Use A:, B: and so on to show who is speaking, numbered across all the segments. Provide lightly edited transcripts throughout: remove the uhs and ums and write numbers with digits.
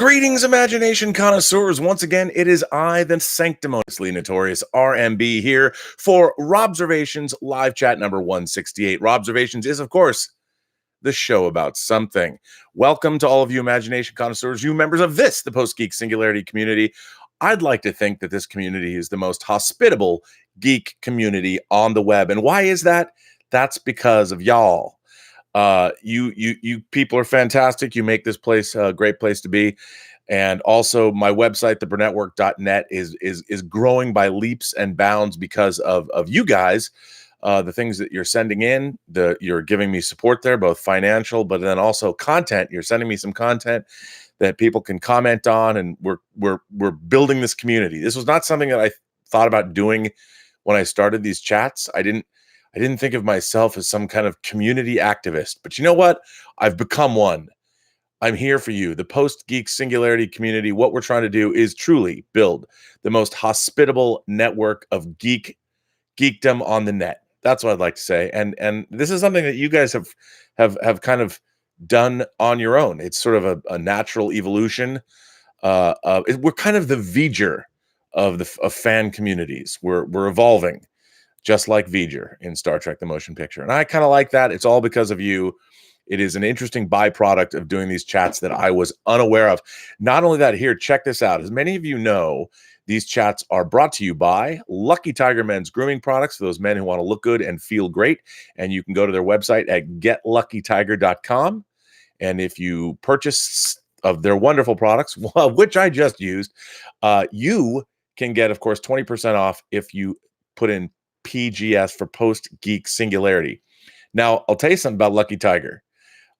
A: Greetings, Imagination Connoisseurs. Once again, it is I, the sanctimoniously notorious RMB, here for Robservations live chat number 168. Robservations is, of course, the show about something. Welcome to all of you Imagination Connoisseurs, you members of this, the Post-Geek Singularity community. I'd like to think that this community is the most hospitable geek community on the web. And why is that? That's because of y'all. You people are fantastic. You make this place a great place to be. And also my website, the Burnettwork.net, is growing by leaps and bounds because of you guys. The things that you're sending in, you're giving me support there, both financial, but then also content. You're sending me some content that people can comment on, and we're building this community. This was not something that I thought about doing when I started these chats. I didn't think of myself as some kind of community activist, but you know what? I've become one. I'm here for you. The Post-Geek Singularity community, what we're trying to do is truly build the most hospitable network of geekdom on the net. That's what I'd like to say. And this is something that you guys have kind of done on your own. It's sort of a natural evolution. We're kind of the V'ger of fan communities. We're evolving, just like V'ger in Star Trek: The Motion Picture. And I kind of like that. It's all because of you. It is an interesting byproduct of doing these chats that I was unaware of. Not only that, here, check this out. As many of you know, these chats are brought to you by Lucky Tiger Men's Grooming Products for those men who want to look good and feel great. And you can go to their website at getluckytiger.com. And if you purchase of their wonderful products, which I just used, you can get, of course, 20% off if you put in PGS for Post-Geek Singularity. Now, I'll tell you something about Lucky Tiger.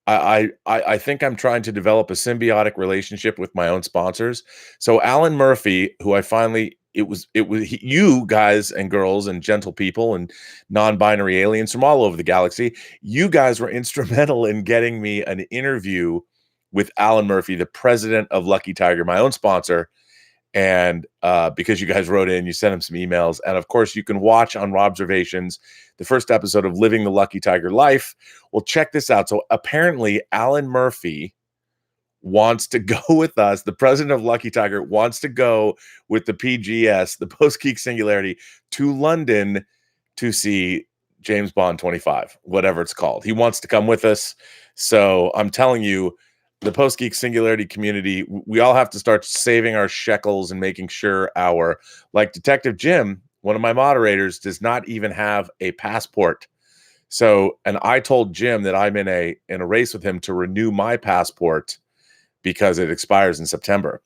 A: I think I'm trying to develop a symbiotic relationship with my own sponsors. So Alan Murphy, who it was you guys and girls and gentle people and non-binary aliens from all over the galaxy, you guys were instrumental in getting me an interview with Alan Murphy, the president of Lucky Tiger, my own sponsor. And because you guys wrote in, you sent him some emails. And of course, you can watch on Robservations the first episode of Living the Lucky Tiger Life. Well, check this out. So apparently, Alan Murphy wants to go with us. The president of Lucky Tiger wants to go with the PGS, the Post-Geek Singularity, to London to see James Bond 25, whatever it's called. He wants to come with us. So I'm telling you, the Post-Geek Singularity community, we all have to start saving our shekels and making sure like Detective Jim, one of my moderators, does not even have a passport. So, and I told Jim that I'm in a race with him to renew my passport because it expires in September.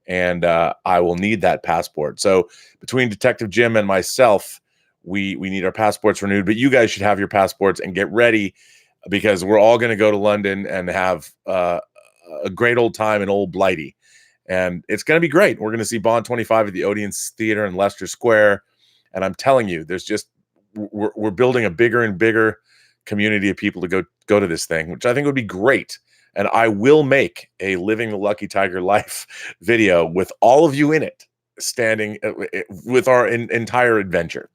A: And I will need that passport. So between Detective Jim and myself, we need our passports renewed. But you guys should have your passports and get ready, because we're all going to go to London and have a great old time in Old Blighty. And it's going to be great. We're going to see Bond 25 at the Odeon Theater in Leicester Square. And I'm telling you, we're building a bigger and bigger community of people to go to this thing, which I think would be great. And I will make a Living the Lucky Tiger Life video with all of you in it, standing with our entire adventure.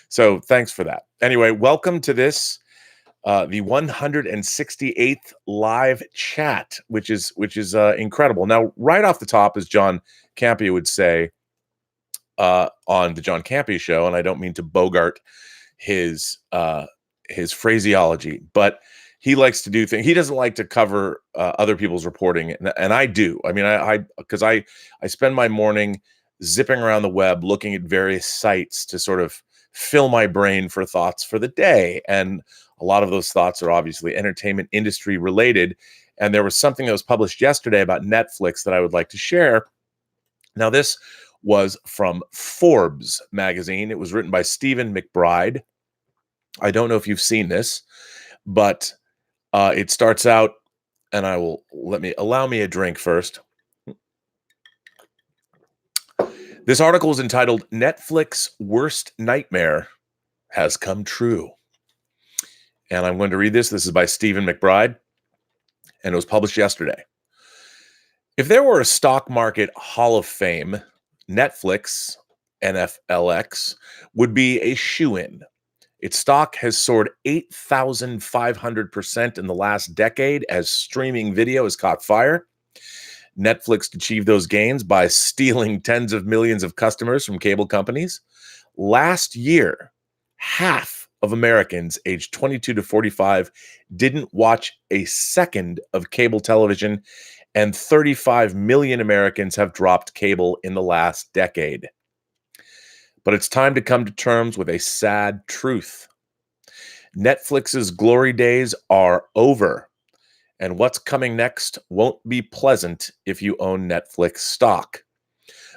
A: So thanks for that. Anyway, welcome to this, the 168th live chat, which is incredible. Now, right off the top, as John Campea would say on the John Campea show, and I don't mean to bogart his phraseology, but he likes to do things. He doesn't like to cover other people's reporting, and I do. I mean, because I spend my morning zipping around the web, looking at various sites to sort of fill my brain for thoughts for the day. And a lot of those thoughts are obviously entertainment industry related. And there was something that was published yesterday about Netflix that I would like to share. Now, this was from Forbes magazine. It was written by Stephen McBride. I don't know if you've seen this, but it starts out, and allow me a drink first. This article is entitled "Netflix Worst Nightmare Has Come True." And I'm going to read this. This is by Stephen McBride, and it was published yesterday. If there were a stock market hall of fame, Netflix, NFLX, would be a shoo-in. Its stock has soared 8,500% in the last decade as streaming video has caught fire. Netflix achieved those gains by stealing tens of millions of customers from cable companies. Last year, half of Americans aged 22 to 45 didn't watch a second of cable television, and 35 million Americans have dropped cable in the last decade. But it's time to come to terms with a sad truth. Netflix's glory days are over, and what's coming next won't be pleasant if you own Netflix stock.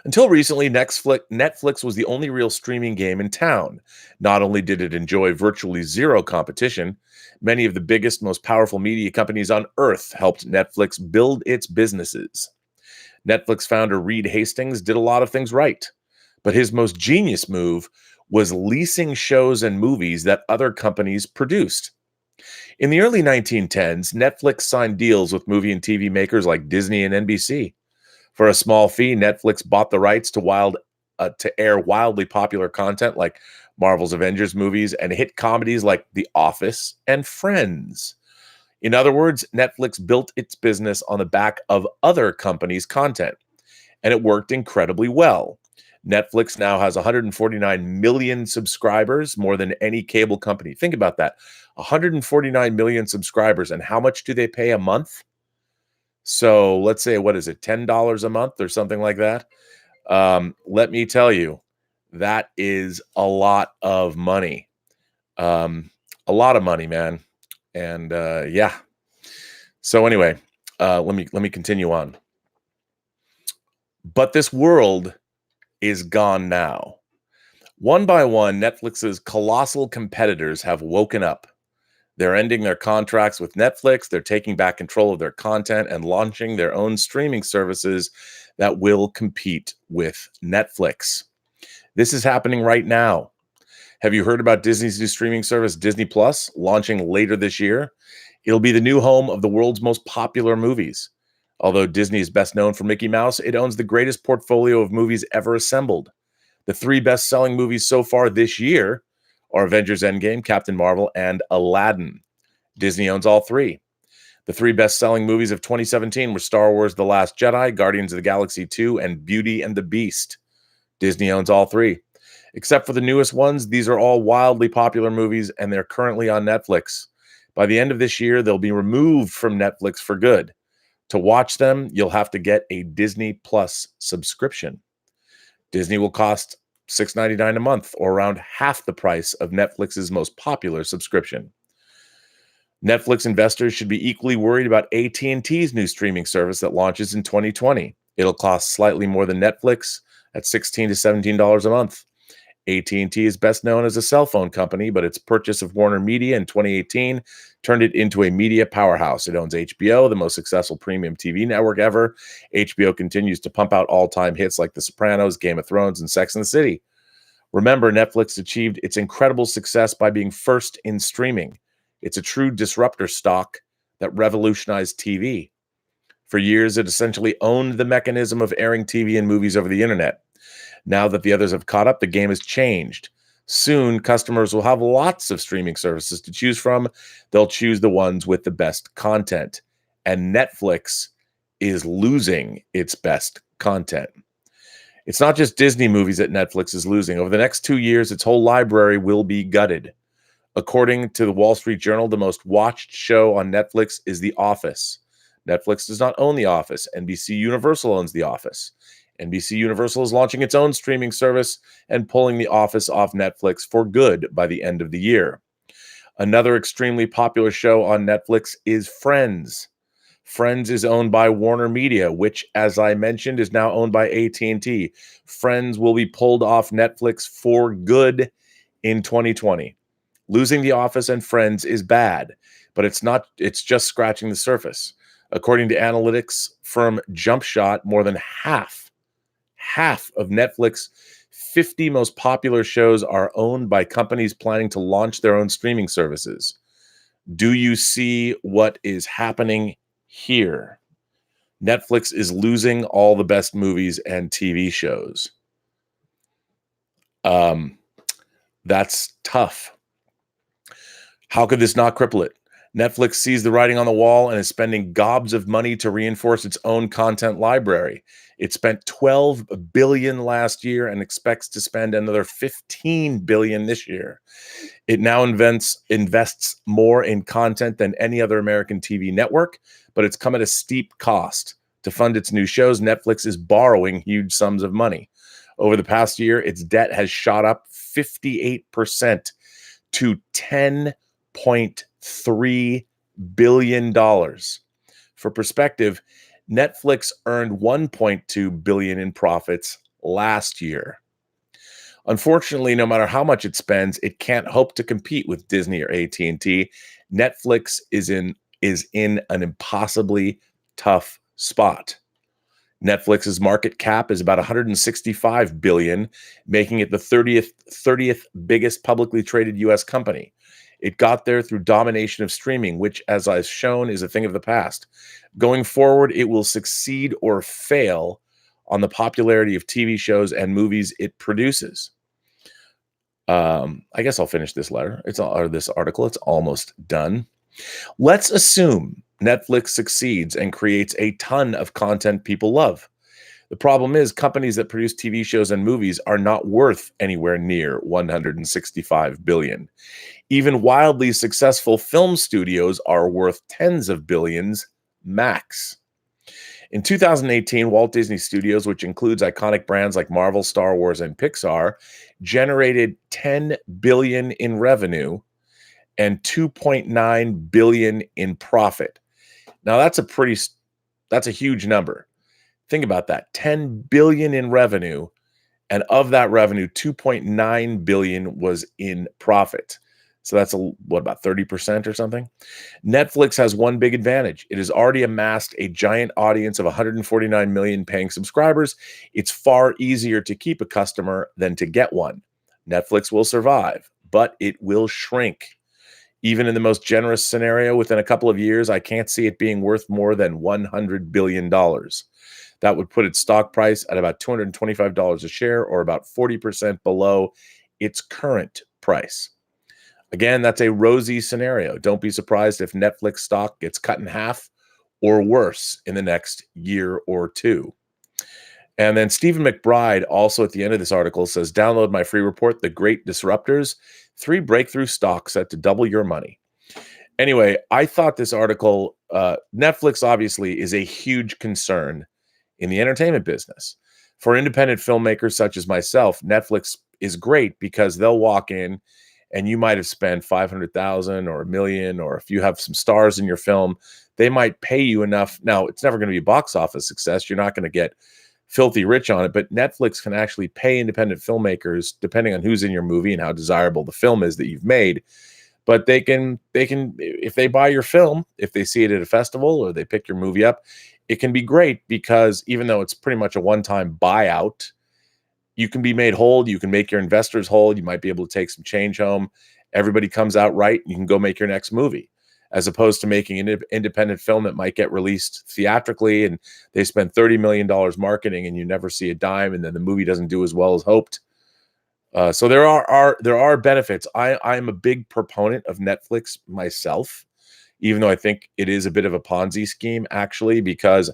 A: Until recently, Netflix was the only real streaming game in town. Not only did it enjoy virtually zero competition, many of the biggest, most powerful media companies on earth helped Netflix build its businesses. Netflix founder Reed Hastings did a lot of things right, but his most genius move was leasing shows and movies that other companies produced. In the early 1910s, Netflix signed deals with movie and TV makers like Disney and NBC. For a small fee, Netflix bought the rights to air wildly popular content like Marvel's Avengers movies and hit comedies like The Office and Friends. In other words, Netflix built its business on the back of other companies' content, and it worked incredibly well. Netflix now has 149 million subscribers, more than any cable company. Think about that. 149 million subscribers, and how much do they pay a month? So let's say, what is it, $10 a month or something like that? Let me tell you, that is a lot of money. A lot of money, man. And yeah. So anyway, let me continue on. But this world is gone now. One by one, Netflix's colossal competitors have woken up. They're ending their contracts with Netflix. They're taking back control of their content and launching their own streaming services that will compete with Netflix. This is happening right now. Have you heard about Disney's new streaming service, Disney Plus, launching later this year? It'll be the new home of the world's most popular movies. Although Disney is best known for Mickey Mouse, it owns the greatest portfolio of movies ever assembled. The three best-selling movies so far this year are Avengers Endgame, Captain Marvel, and Aladdin. Disney owns all three. The three best-selling movies of 2017 were Star Wars: The Last Jedi, Guardians of the Galaxy 2, and Beauty and the Beast. Disney owns all three. Except for the newest ones, these are all wildly popular movies, and they're currently on Netflix. By the end of this year, they'll be removed from Netflix for good. To watch them, you'll have to get a Disney Plus subscription. Disney will cost $6.99 a month, or around half the price of Netflix's most popular subscription. Netflix investors should be equally worried about AT&T's new streaming service that launches in 2020. It'll cost slightly more than Netflix at $16 to $17 a month. AT&T is best known as a cell phone company, but its purchase of Warner Media in 2018 turned it into a media powerhouse. It owns HBO, the most successful premium TV network ever. HBO continues to pump out all-time hits like The Sopranos, Game of Thrones, and Sex and the City. Remember, Netflix achieved its incredible success by being first in streaming. It's a true disruptor stock that revolutionized TV. For years, it essentially owned the mechanism of airing TV and movies over the internet. Now that the others have caught up, the game has changed. Soon, customers will have lots of streaming services to choose from. They'll choose the ones with the best content. And Netflix is losing its best content. It's not just Disney movies that Netflix is losing. Over the next 2 years, its whole library will be gutted. According to the Wall Street Journal, the most watched show on Netflix is The Office. Netflix does not own The Office. NBC Universal owns The Office. NBC Universal is launching its own streaming service and pulling The Office off Netflix for good by the end of the year. Another extremely popular show on Netflix is Friends. Friends is owned by Warner Media, which, as I mentioned, is now owned by AT&T. Friends will be pulled off Netflix for good in 2020. Losing The Office and Friends is bad, but it's just scratching the surface. According to analytics firm JumpShot, more than half of Netflix 50 most popular shows are owned by companies planning to launch their own streaming services. Do you see what is happening here? Netflix is losing all the best movies and TV shows. That's tough. How could this not cripple it? Netflix sees the writing on the wall and is spending gobs of money to reinforce its own content library. It spent $12 billion last year and expects to spend another $15 billion this year. It now invests more in content than any other American TV network, but it's come at a steep cost. To fund its new shows, Netflix is borrowing huge sums of money. Over the past year, its debt has shot up 58% to $10.3 billion. For perspective, Netflix earned $1.2 billion in profits last year. Unfortunately, no matter how much it spends, it can't hope to compete with Disney or AT&T. Netflix is in an impossibly tough spot. Netflix's market cap is about $165 billion, making it the 30th biggest publicly traded U.S. company. It got there through domination of streaming, which, as I've shown, is a thing of the past. Going forward, it will succeed or fail on the popularity of TV shows and movies it produces. I guess I'll finish this this article. It's almost done. Let's assume Netflix succeeds and creates a ton of content people love. The problem is companies that produce TV shows and movies are not worth anywhere near $165 billion. Even wildly successful film studios are worth tens of billions max. In 2018, Walt Disney Studios, which includes iconic brands like Marvel, Star Wars, and Pixar, generated $10 billion in revenue and $2.9 billion in profit. Now that's a huge number. Think about that. $10 billion in revenue, and of that revenue, $2.9 billion was in profit. So that's about 30% or something? Netflix has one big advantage. It has already amassed a giant audience of 149 million paying subscribers. It's far easier to keep a customer than to get one. Netflix will survive, but it will shrink. Even in the most generous scenario, within a couple of years, I can't see it being worth more than $100 billion. That would put its stock price at about $225 a share, or about 40% below its current price. Again, that's a rosy scenario. Don't be surprised if Netflix stock gets cut in half or worse in the next year or two. And then Stephen McBride, also at the end of this article, says, download my free report, The Great Disruptors, 3 breakthrough stocks set to double your money. Anyway, I thought this article, Netflix obviously is a huge concern in the entertainment business. For independent filmmakers such as myself, Netflix is great because they'll walk in and you might have spent $500,000 or $1 million, or if you have some stars in your film, they might pay you enough. Now, it's never going to be a box office success. You're not going to get filthy rich on it, but Netflix can actually pay independent filmmakers, depending on who's in your movie and how desirable the film is that you've made. But they can, if they buy your film, if they see it at a festival or they pick your movie up, it can be great because even though it's pretty much a one-time buyout, you can be made whole. You can make your investors whole. You might be able to take some change home. Everybody comes out right. And you can go make your next movie, as opposed to making an independent film that might get released theatrically and they spend $30 million marketing and you never see a dime, and then the movie doesn't do as well as hoped. So there are benefits. I'm a big proponent of Netflix myself, even though I think it is a bit of a Ponzi scheme, actually, because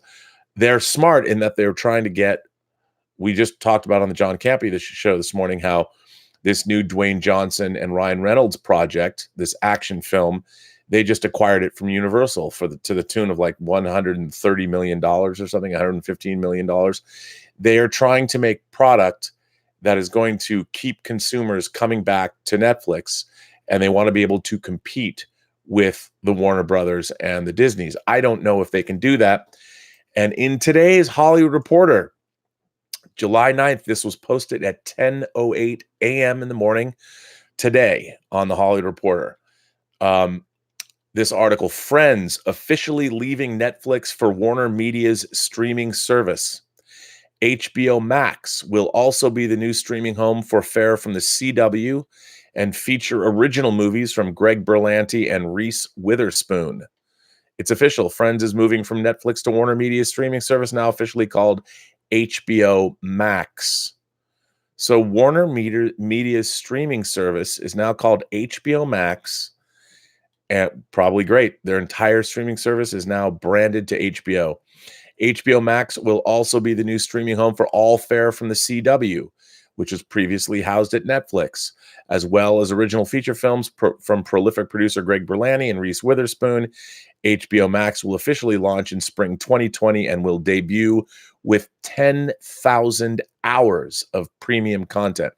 A: they're smart in that they're trying to get. We just talked about on the John Campy show this morning how this new Dwayne Johnson and Ryan Reynolds project, this action film, they just acquired it from Universal to the tune of like $130 million or something, $115 million. They are trying to make product that is going to keep consumers coming back to Netflix, and they want to be able to compete with the Warner Brothers and the Disneys. I don't know if they can do that. And in today's Hollywood Reporter, July 9th, this was posted at 10:08 a.m. in the morning today on the Hollywood Reporter. This article, Friends officially leaving Netflix for Warner Media's streaming service. HBO Max will also be the new streaming home for fare from the CW and feature original movies from Greg Berlanti and Reese Witherspoon. It's official. Friends is moving from Netflix to Warner Media's streaming service, now officially called HBO Max. So Warner Media's streaming service is now called HBO Max, And probably great. Their entire streaming service is now branded to HBO. HBO Max will also be the new streaming home for all fare from the CW, which was previously housed at Netflix, as well as original feature films from prolific producer Greg Berlanti and Reese Witherspoon. HBO Max will officially launch in spring 2020 and will debut with 10,000 hours of premium content.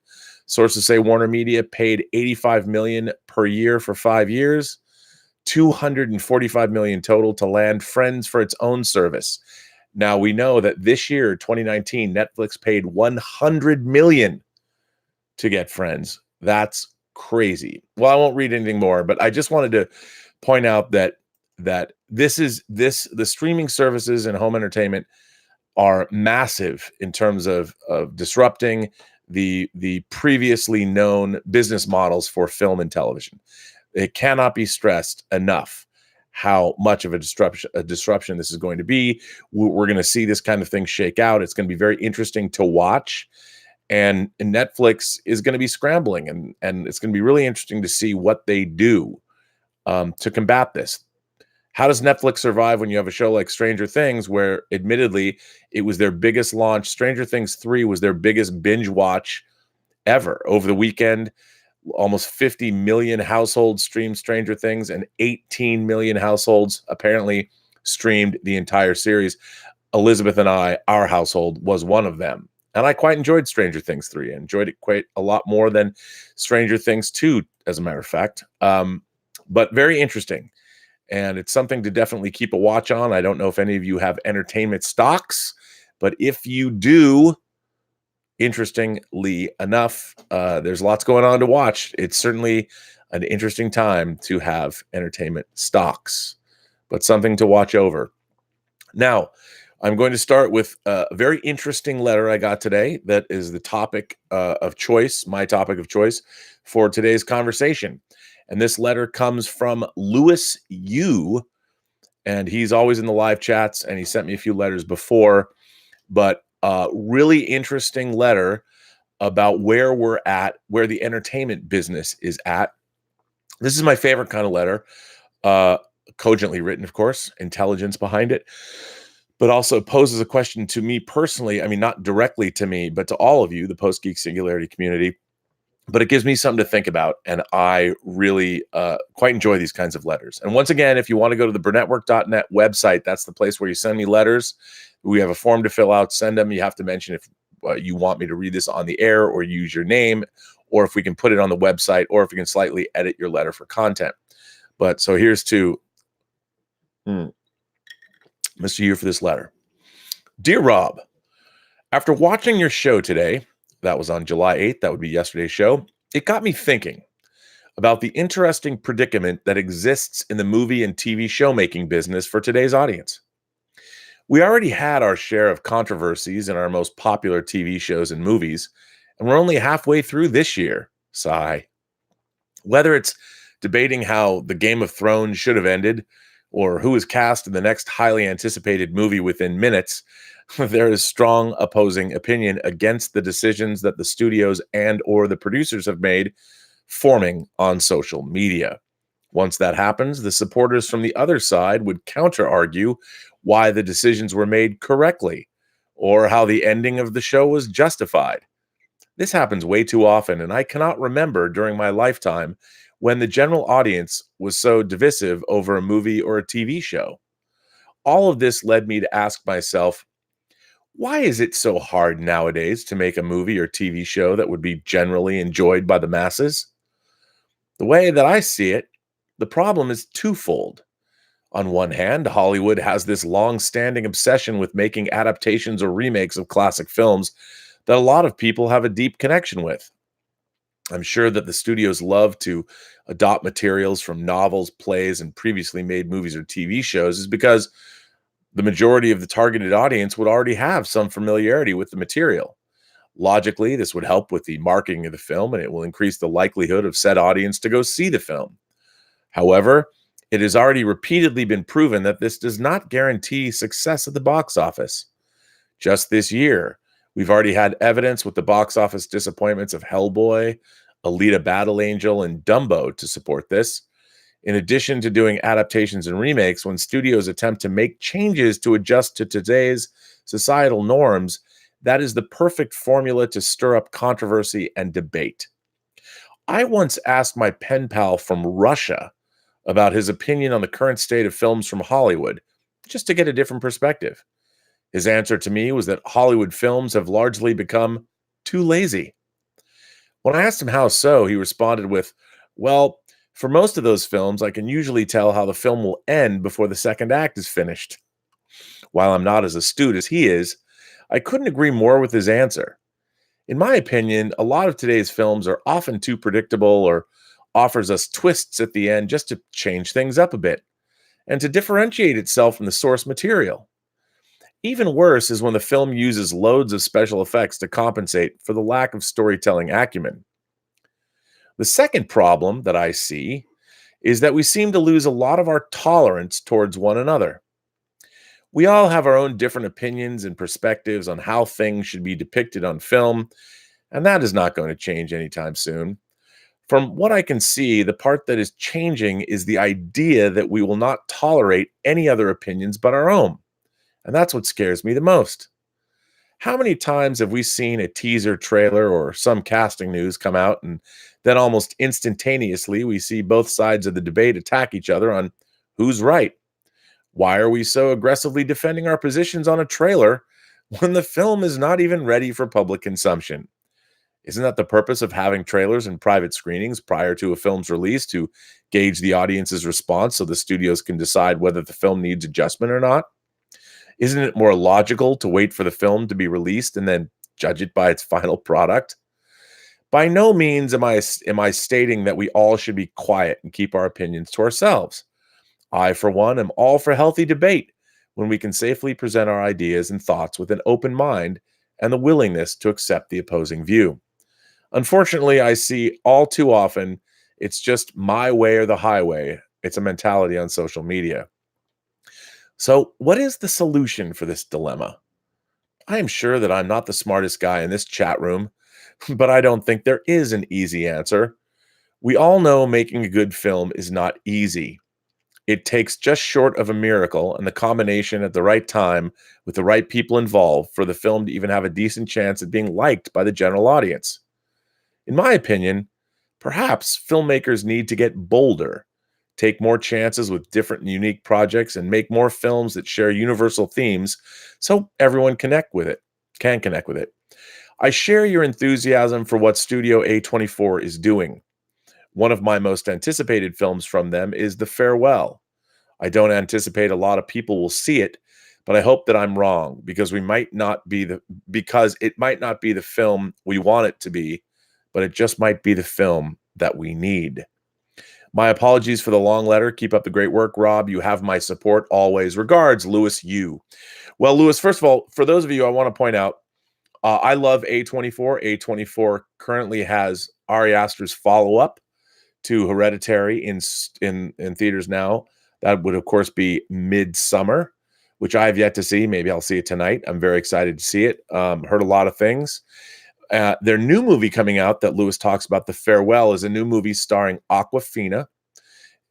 A: Sources say Warner Media paid $85 million per year for 5 years, $245 million total to land Friends for its own service. Now we know that this year, 2019, Netflix paid $100 million to get Friends. That's crazy. Well, I won't read anything more, but I just wanted to point out that the streaming services and home entertainment are massive in terms of disrupting the previously known business models for film and television. It cannot be stressed enough how much of a disruption this is going to be. We're going to see this kind of thing shake out. It's going to be very interesting to watch. And Netflix is going to be scrambling, and it's going to be really interesting to see what they do to combat this. How does Netflix survive when you have a show like Stranger Things, where admittedly it was their biggest launch? Stranger Things 3 was their biggest binge watch ever over the weekend. Almost 50 million households streamed Stranger Things, and 18 million households apparently streamed the entire series. Elizabeth and I, our household, was one of them. And I quite enjoyed Stranger Things 3. I enjoyed it quite a lot more than Stranger Things 2, as a matter of fact. But very interesting. And it's something to definitely keep a watch on. I don't know if any of you have entertainment stocks, but if you do, interestingly enough, there's lots going on to watch. It's certainly an interesting time to have entertainment stocks, but something to watch over. Now, I'm going to start with a very interesting letter I got today that is the topic of choice, my topic of choice for today's conversation. And this letter comes from Lewis Yu, and he's always in the live chats, and he sent me a few letters before, but really interesting letter about where we're at, where the entertainment business is at. This is my favorite kind of letter, cogently written, of course, intelligence behind it, but also poses a question to me personally. I mean, not directly to me, but to all of you, the Post-Geek Singularity community. But it gives me something to think about, and I really quite enjoy these kinds of letters. And once again, if you want to go to the Burnettwork.net website, that's the place where you send me letters. We have a form to fill out. Send them. You have to mention if you want me to read this on the air or use your name, or if we can put it on the website, or if we can slightly edit your letter for content. But so here's to Mr. Yu for this letter. Dear Rob, after watching your show today, that was on July 8th, that would be yesterday's show, it got me thinking about the interesting predicament that exists in the movie and TV show making business for today's audience. We already had our share of controversies in our most popular TV shows and movies, and we're only halfway through this year. Sigh. Whether it's debating how the Game of Thrones should have ended, or who is cast in the next highly anticipated movie within minutes, there is strong opposing opinion against the decisions that the studios and or the producers have made forming on social media. Once that happens, the supporters from the other side would counter-argue why the decisions were made correctly or how the ending of the show was justified. This happens way too often, and I cannot remember during my lifetime when the general audience was so divisive over a movie or a TV show. All of this led me to ask myself, why is it so hard nowadays to make a movie or TV show that would be generally enjoyed by the masses? The way that I see it, the problem is twofold. On one hand, Hollywood has this long-standing obsession with making adaptations or remakes of classic films that a lot of people have a deep connection with. I'm sure that the studios love to adopt materials from novels, plays, and previously made movies or TV shows is because the majority of the targeted audience would already have some familiarity with the material. Logically, this would help with the marketing of the film, and it will increase the likelihood of said audience to go see the film. However, it has already repeatedly been proven that this does not guarantee success at the box office. Just this year, we've already had evidence with the box office disappointments of Hellboy, Alita Battle Angel, and Dumbo to support this. In addition to doing adaptations and remakes, when studios attempt to make changes to adjust to today's societal norms, that is the perfect formula to stir up controversy and debate. I once asked my pen pal from Russia about his opinion on the current state of films from Hollywood, just to get a different perspective. His answer to me was that Hollywood films have largely become too lazy. When I asked him how so, he responded with, "Well, for most of those films, I can usually tell how the film will end before the second act is finished." While I'm not as astute as he is, I couldn't agree more with his answer. In my opinion, a lot of today's films are often too predictable or offers us twists at the end just to change things up a bit and to differentiate itself from the source material. Even worse is when the film uses loads of special effects to compensate for the lack of storytelling acumen. The second problem that I see is that we seem to lose a lot of our tolerance towards one another. We all have our own different opinions and perspectives on how things should be depicted on film, and that is not going to change anytime soon. From what I can see, the part that is changing is the idea that we will not tolerate any other opinions but our own. And that's what scares me the most. How many times have we seen a teaser trailer or some casting news come out, and then almost instantaneously we see both sides of the debate attack each other on who's right? Why are we so aggressively defending our positions on a trailer when the film is not even ready for public consumption? Isn't that the purpose of having trailers and private screenings prior to a film's release, to gauge the audience's response so the studios can decide whether the film needs adjustment or not? Isn't it more logical to wait for the film to be released and then judge it by its final product? By no means am I stating that we all should be quiet and keep our opinions to ourselves. I, for one, am all for healthy debate when we can safely present our ideas and thoughts with an open mind and the willingness to accept the opposing view. Unfortunately, I see all too often it's just my way or the highway. It's a mentality on social media. So, what is the solution for this dilemma? I am sure that I'm not the smartest guy in this chat room, but I don't think there is an easy answer. We all know making a good film is not easy. It takes just short of a miracle and the combination at the right time with the right people involved for the film to even have a decent chance at being liked by the general audience. In my opinion, perhaps filmmakers need to get bolder, take more chances with different and unique projects, and make more films that share universal themes so everyone can connect with it. I share your enthusiasm for what Studio A24 is doing. One of my most anticipated films from them is The Farewell. I don't anticipate a lot of people will see it, but I hope that I'm wrong, because it might not be the film we want it to be, but it just might be the film that we need. My apologies for the long letter. Keep up the great work, Rob. You have my support always. Regards, Lewis Yu. Well, Lewis, first of all, for those of you, I want to point out, I love A24. A24 currently has Ari Aster's follow-up to Hereditary in theaters now. That would, of course, be Midsummer, which I have yet to see. Maybe I'll see it tonight. I'm very excited to see it. Heard a lot of things. Their new movie coming out that Lewis talks about, The Farewell, is a new movie starring Awkwafina,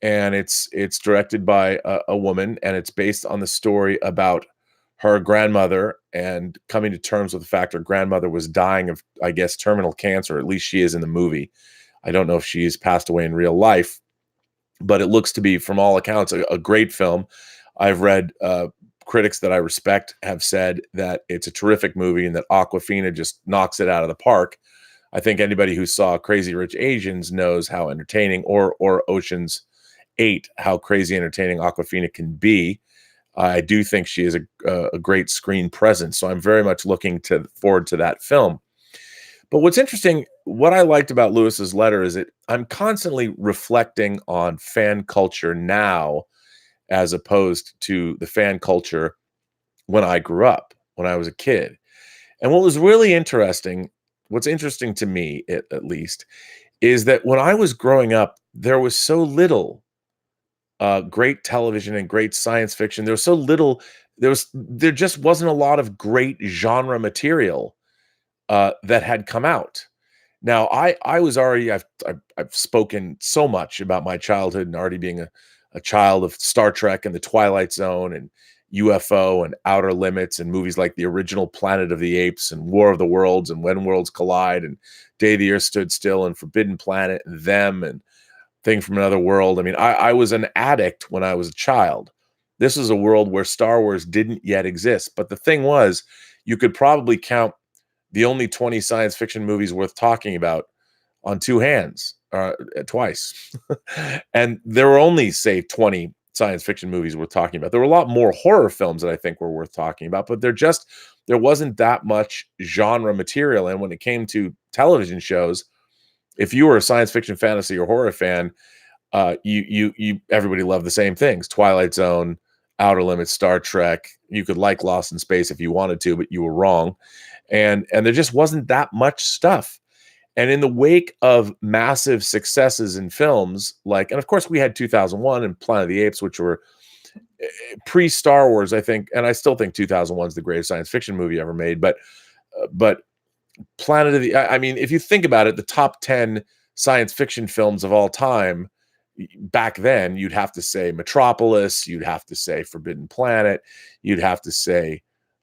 A: and it's directed by a woman, and it's based on the story about her grandmother and coming to terms with the fact her grandmother was dying of, I guess, terminal cancer. At least she is in the movie. I don't know if she's passed away in real life, but it looks to be, from all accounts, a great film. I've read critics that I respect have said that it's a terrific movie and that Awkwafina just knocks it out of the park. I think anybody who saw Crazy Rich Asians knows how entertaining, or Ocean's 8, how crazy entertaining Awkwafina can be. I do think she is a great screen presence, so I'm very much looking forward to that film. But what's interesting, what I liked about Lewis's letter is that I'm constantly reflecting on fan culture now as opposed to the fan culture when I grew up, when I was a kid. And what was really interesting, what's interesting to me at least, is that when I was growing up, there was so little great television and great science fiction. There was so little, there just wasn't a lot of great genre material that had come out. Now, I was already I've spoken so much about my childhood and already being a child of Star Trek and the Twilight Zone and UFO and Outer Limits and movies like the original Planet of the Apes and War of the Worlds and When Worlds Collide and Day the Earth Stood Still and Forbidden Planet and Them and Thing from Another World. I mean, I was an addict when I was a child. This was a world where Star Wars didn't yet exist. But the thing was, you could probably count the only 20 science fiction movies worth talking about on two hands, twice. And there were only, say, 20 science fiction movies worth talking about. There were a lot more horror films that I think were worth talking about, but there wasn't that much genre material. And when it came to television shows, if you were a science fiction, fantasy, or horror fan, everybody loved the same things: Twilight Zone, Outer Limits, Star Trek. You could like Lost in Space if you wanted to, but you were wrong. And there just wasn't that much stuff. And in the wake of massive successes in films, and of course we had 2001 and Planet of the Apes, which were pre-Star Wars, I think, and I still think 2001 is the greatest science fiction movie ever made. But Planet of the, I mean, if you think about it, the top 10 science fiction films of all time, back then, you'd have to say Metropolis, you'd have to say Forbidden Planet, you'd have to say,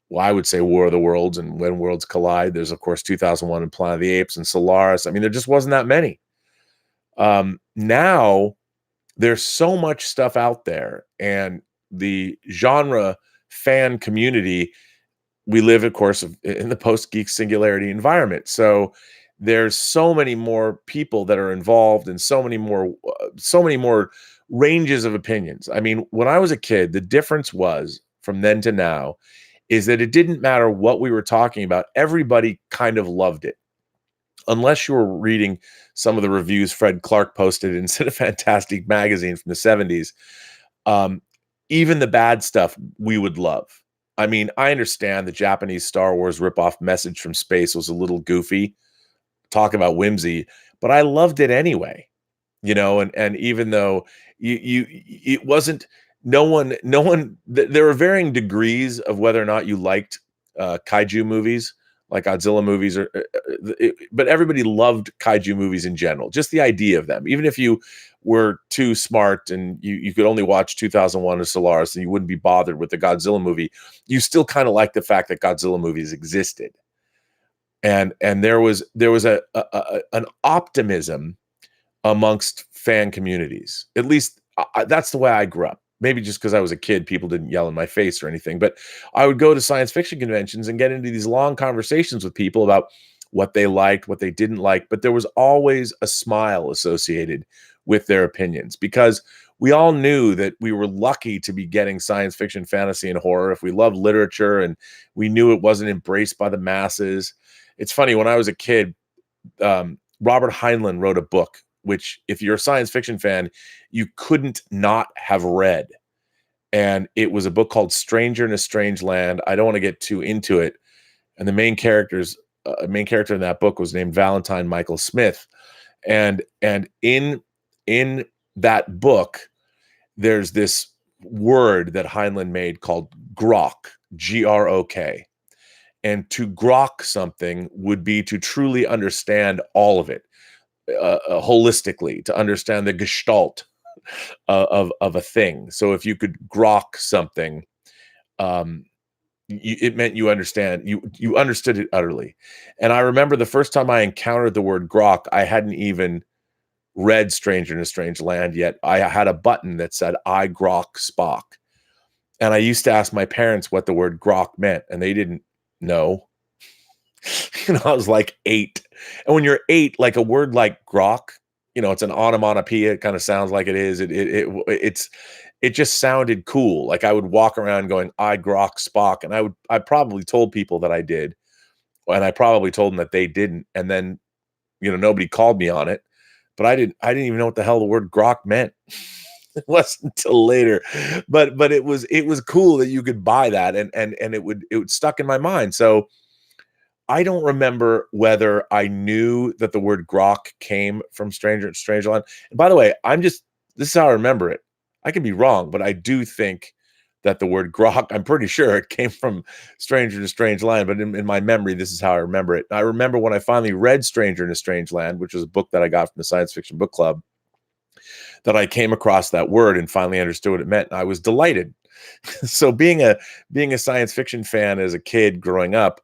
A: well, I would say War of the Worlds and When Worlds Collide. There's, of course, 2001 and Planet of the Apes and Solaris. I mean, there just wasn't that many. Now, there's so much stuff out there, and the genre fan community, we live, of course, in the post-geek singularity environment. So there's so many more people that are involved and so many more ranges of opinions. I mean, when I was a kid, the difference was from then to now is that it didn't matter what we were talking about. Everybody kind of loved it. Unless you were reading some of the reviews Fred Clark posted in Cinefantastique magazine from the 70s, even the bad stuff we would love. I mean, I understand the Japanese Star Wars ripoff Message from Space was a little goofy, talk about whimsy, but I loved it anyway. And even though it wasn't, no one, there were varying degrees of whether or not you liked kaiju movies, like Godzilla movies, but everybody loved kaiju movies in general, just the idea of them. Even if you were too smart and you could only watch 2001 or Solaris and you wouldn't be bothered with the Godzilla movie, you still kind of liked the fact that Godzilla movies existed. And there was an optimism amongst fan communities. At least that's the way I grew up. Maybe just because I was a kid, people didn't yell in my face or anything, but I would go to science fiction conventions and get into these long conversations with people about what they liked, what they didn't like, but there was always a smile associated with their opinions, because we all knew that we were lucky to be getting science fiction, fantasy, and horror if we loved literature, and we knew it wasn't embraced by the masses. It's funny, when I was a kid, Robert Heinlein wrote a book, which, if you're a science fiction fan, you couldn't not have read. And it was a book called Stranger in a Strange Land. I don't want to get too into it. And the main character in that book was named Valentine Michael Smith. And in that book, there's this word that Heinlein made called grok, Grok. And to grok something would be to truly understand all of it, holistically, to understand the gestalt of a thing. So if you could grok something, it meant you understood it utterly. And I remember the first time I encountered the word grok, I hadn't even read Stranger in a Strange Land yet. I had a button that said, "I grok Spock." And I used to ask my parents what the word grok meant, and they didn't know. I was like 8. And when you're 8, like, a word like grok, it's an onomatopoeia. It kind of sounds like it is. It just sounded cool. Like, I would walk around going, "I grok Spock," and I probably told people that I did, and I probably told them that they didn't. And then, nobody called me on it, but I didn't even know what the hell the word grok meant. It wasn't until later, but it was cool that you could buy that, and it would stuck in my mind. So I don't remember whether I knew that the word grok came from Strangerland. And by the way, this is how I remember it. I could be wrong, but I do think that the word grok, I'm pretty sure it came from Stranger in a Strange Land, but in my memory, this is how I remember it. I remember when I finally read Stranger in a Strange Land, which was a book that I got from the Science Fiction Book Club, that I came across that word and finally understood what it meant. And I was delighted. So being a science fiction fan as a kid growing up,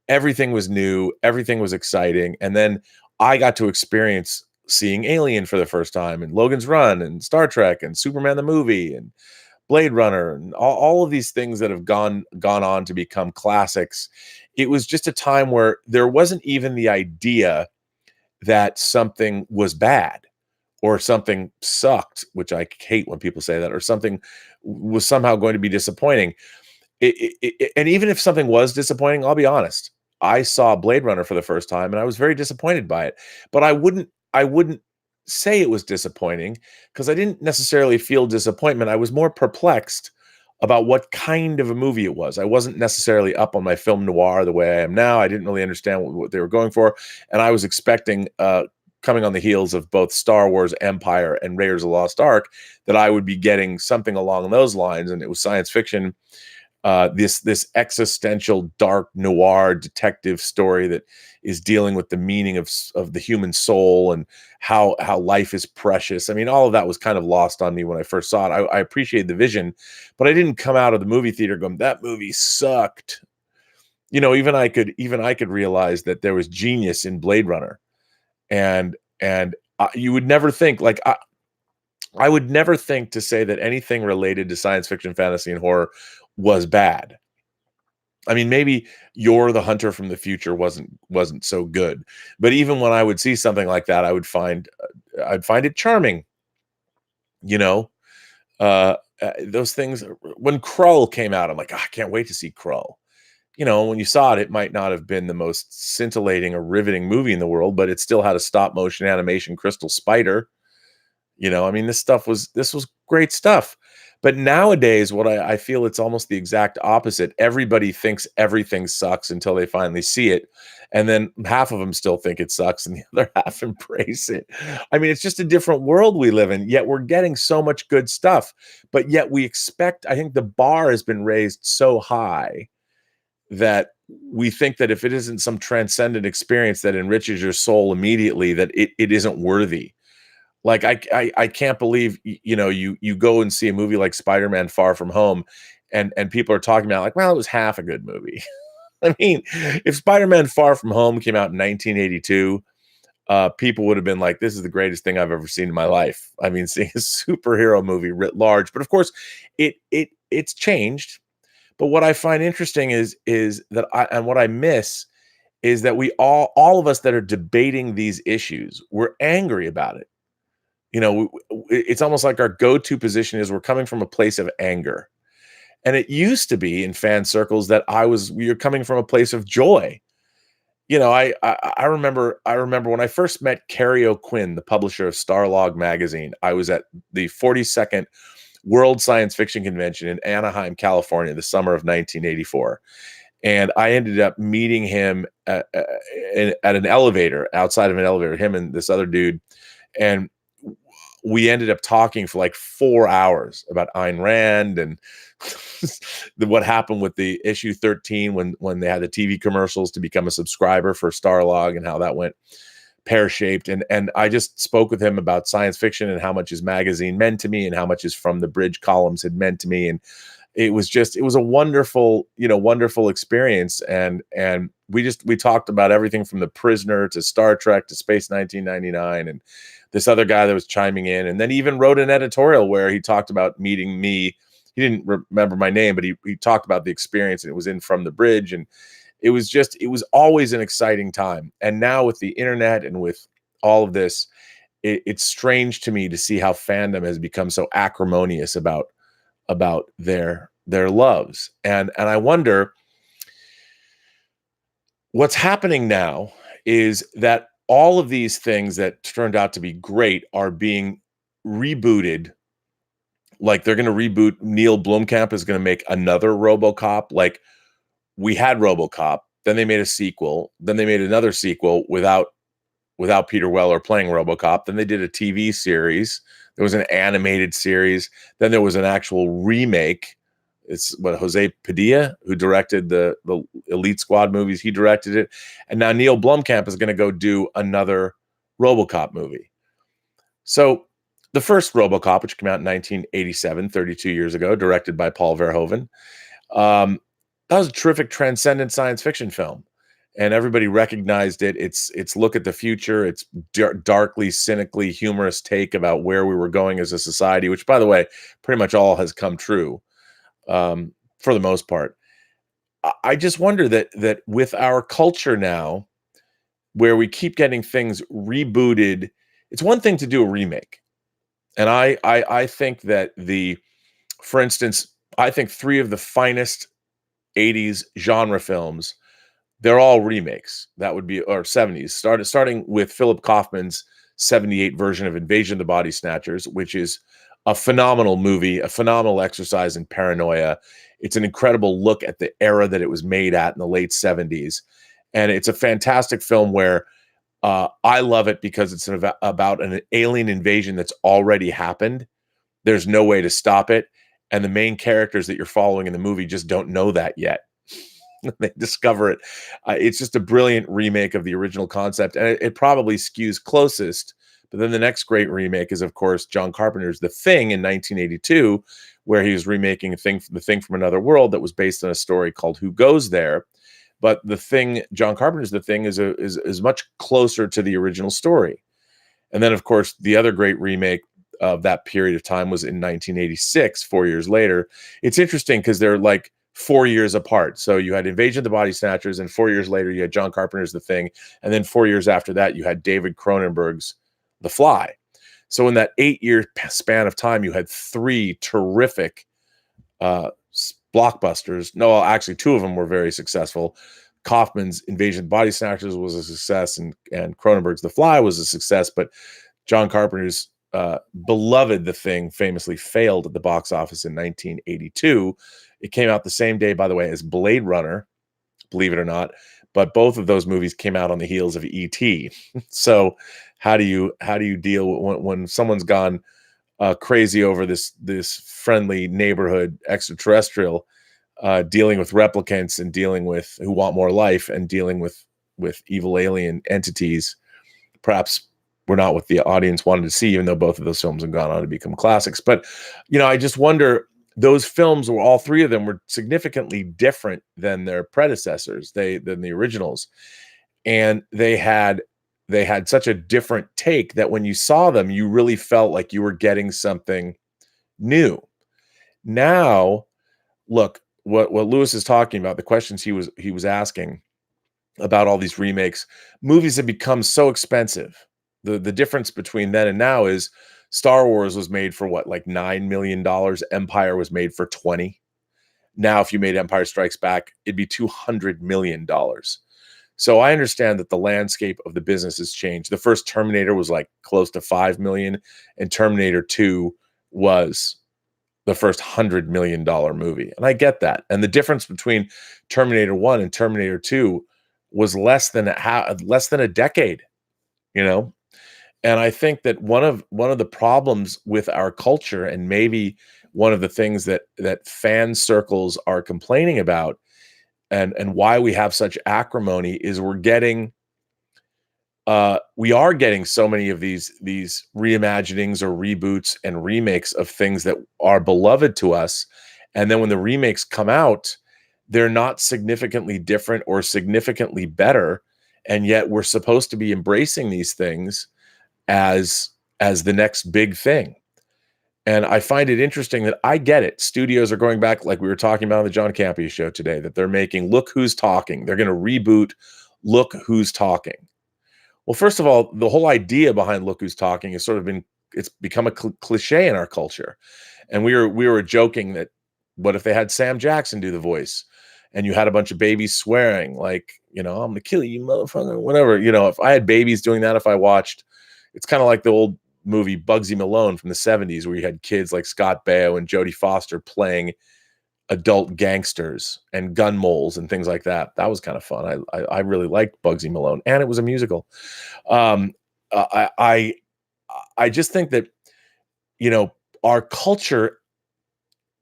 A: everything was new, everything was exciting. And then I got to experience seeing Alien for the first time, and Logan's Run, and Star Trek, and Superman the movie, and Blade Runner, and all of these things that have gone on to become classics. It was just a time where there wasn't even the idea that something was bad or something sucked, which I hate when people say that, or something was somehow going to be disappointing. And even if something was disappointing, I'll be honest, I saw Blade Runner for the first time and I was very disappointed by it. But I wouldn't say it was disappointing, because I didn't necessarily feel disappointment. I was more perplexed about what kind of a movie it was. I wasn't necessarily up on my film noir the way I am now. I didn't really understand what they were going for. And I was expecting, coming on the heels of both Star Wars, Empire, and Raiders of the Lost Ark, that I would be getting something along those lines. And it was science fiction, this existential dark noir detective story that is dealing with the meaning of the human soul and how life is precious. I mean, all of that was kind of lost on me when I first saw it. I appreciated the vision, but I didn't come out of the movie theater going, that movie sucked. You know, even I could realize that there was genius in Blade Runner. And you would never think, like, I would never think to say that anything related to science fiction, fantasy, and horror was bad. I mean, maybe You're the Hunter from the Future wasn't so good, but even when I would see something like that, I'd find it charming. You know, those things. When Krull came out, I'm like, I can't wait to see Krull. You know, when you saw it, it might not have been the most scintillating or riveting movie in the world, but it still had a stop motion animation crystal spider. You know, I mean, this was great stuff. But nowadays, what I feel, it's almost the exact opposite. Everybody thinks everything sucks until they finally see it. And then half of them still think it sucks and the other half embrace it. I mean, it's just a different world we live in, yet we're getting so much good stuff. But yet we expect, I think the bar has been raised so high that we think that if it isn't some transcendent experience that enriches your soul immediately, that it isn't worthy. Like, I can't believe, you know, you go and see a movie like Spider-Man Far From Home, and people are talking about, like, well, it was half a good movie. I mean, if Spider-Man Far From Home came out in 1982, people would have been like, this is the greatest thing I've ever seen in my life. I mean, seeing a superhero movie writ large. But of course, it's changed. But what I find interesting is that and what I miss is that we all of us that are debating these issues, we're angry about it. You know, it's almost like our go-to position is we're coming from a place of anger. And it used to be in fan circles that we were coming from a place of joy. You know, I remember when I first met Carrie O'Quinn, the publisher of Starlog magazine. I was at the 42nd World Science Fiction Convention in Anaheim, California, the summer of 1984. And I ended up meeting him at an elevator, outside of an elevator, him and this other dude. And we ended up talking for like 4 hours about Ayn Rand and what happened with the issue 13 when they had the TV commercials to become a subscriber for Starlog, and how that went pear-shaped. And I just spoke with him about science fiction and how much his magazine meant to me and how much his From the Bridge columns had meant to me. And it was a wonderful, wonderful experience. And we talked about everything from The Prisoner to Star Trek to Space 1999, and this other guy that was chiming in, and then even wrote an editorial where he talked about meeting me. He didn't remember my name, but he talked about the experience, and it was in From the Bridge. And it was always an exciting time. And now with the internet and with all of this, it's strange to me to see how fandom has become so acrimonious about their loves. And I wonder what's happening now is that all of these things that turned out to be great are being rebooted. Like, they're going to reboot. Neil Blomkamp is going to make another RoboCop. Like, we had RoboCop, then they made a sequel, then they made another sequel without Peter Weller playing RoboCop. Then they did a TV series. There was an animated series. Then there was an actual remake It's what Jose Padilla, who directed the Elite Squad movies. He directed it, and now Neil Blomkamp is going to go do another RoboCop movie. So the first RoboCop, which came out in 1987, 32 years ago, directed by Paul Verhoeven, that was a terrific transcendent science fiction film, and everybody recognized it. It's look at the future. It's darkly, cynically humorous take about where we were going as a society, which, by the way, pretty much all has come true for the most part. I just wonder that with our culture now, where we keep getting things rebooted, it's one thing to do a remake. And I think that for instance, I think 3 of the finest 80s genre films, they're all remakes. That would be, or 70s, starting with Philip Kaufman's 78 version of Invasion of the Body Snatchers, which is a phenomenal movie, a phenomenal exercise in paranoia. It's an incredible look at the era that it was made at in the late 70s. And it's a fantastic film where I love it because it's about an alien invasion that's already happened. There's no way to stop it. And the main characters that you're following in the movie just don't know that yet. They discover it. It's just a brilliant remake of the original concept. And it probably skews closest. But then the next great remake is, of course, John Carpenter's The Thing in 1982, where he was remaking The Thing from Another World that was based on a story called Who Goes There? But The Thing, John Carpenter's The Thing, is much closer to the original story. And then, of course, the other great remake of that period of time was in 1986, 4 years later. It's interesting because they're like 4 years apart. So you had Invasion of the Body Snatchers, and 4 years later you had John Carpenter's The Thing, and then 4 years after that you had David Cronenberg's The Fly. So in that 8-year span of time, you had 3 terrific blockbusters. No, actually 2 of them were very successful. Kaufman's Invasion of the Body Snatchers was a success, and Cronenberg's The Fly was a success, but John Carpenter's beloved The Thing famously failed at the box office in 1982. It came out the same day, by the way, as Blade Runner, believe it or not, but both of those movies came out on the heels of E.T. So how do you deal when someone's gone crazy over this friendly neighborhood extraterrestrial, dealing with replicants and dealing with who want more life and dealing with evil alien entities? Perhaps we're not what the audience wanted to see, even though both of those films have gone on to become classics. But, I just wonder, those films, were all 3 of them were significantly different than their predecessors, than the originals. And they had such a different take that when you saw them, you really felt like you were getting something new. Now, look, what Lewis is talking about, the questions he was asking about all these remakes, movies have become so expensive. The difference between then and now is Star Wars was made for what, like $9 million. Empire was made for 20. Now, if you made Empire Strikes Back, it'd be $200 million. So I understand that the landscape of the business has changed. The first Terminator was like close to 5 million, and Terminator 2 was the first $100 million movie. And I get that. And the difference between Terminator 1 and Terminator 2 was less than a decade, And I think that one of the problems with our culture, and maybe one of the things that fan circles are complaining about, and why we have such acrimony, is we are getting so many of these reimaginings or reboots and remakes of things that are beloved to us, and then when the remakes come out, they're not significantly different or significantly better, and yet we're supposed to be embracing these things as the next big thing. And I find it interesting that I get it. Studios are going back, like we were talking about on the John Campea show today, that they're making Look Who's Talking. They're going to reboot Look Who's Talking. Well, first of all, the whole idea behind Look Who's Talking has it's become a cliche in our culture. And we were joking that, what if they had Sam Jackson do the voice, and you had a bunch of babies swearing, like, I'm going to kill you, motherfucker, whatever. If I had babies doing that, if I watched, it's kind of like the old movie Bugsy Malone from the 70s, where you had kids like Scott Baio and Jodie Foster playing adult gangsters and gun moles and things like that. That was kind of fun. I really liked Bugsy Malone, and it was a musical. I just think that, our culture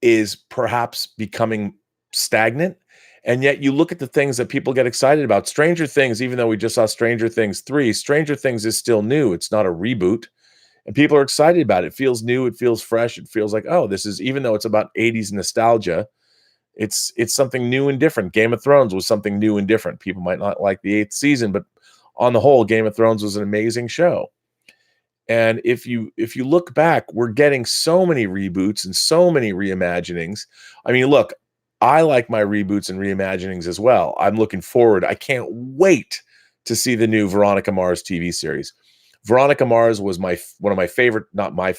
A: is perhaps becoming stagnant. And yet you look at the things that people get excited about. Stranger Things, even though we just saw Stranger Things 3, Stranger Things is still new. It's not a reboot. And people are excited about it. It feels new. It feels fresh. It feels like, oh, this is, even though it's about 80s nostalgia, it's something new and different. Game of Thrones was something new and different. People might not like the 8th season, but on the whole, Game of Thrones was an amazing show. And if you look back, we're getting so many reboots and so many reimaginings. I mean, look, I like my reboots and reimaginings as well. I'm looking forward. I can't wait to see the new Veronica Mars TV series. Veronica Mars was one of my favorite, not my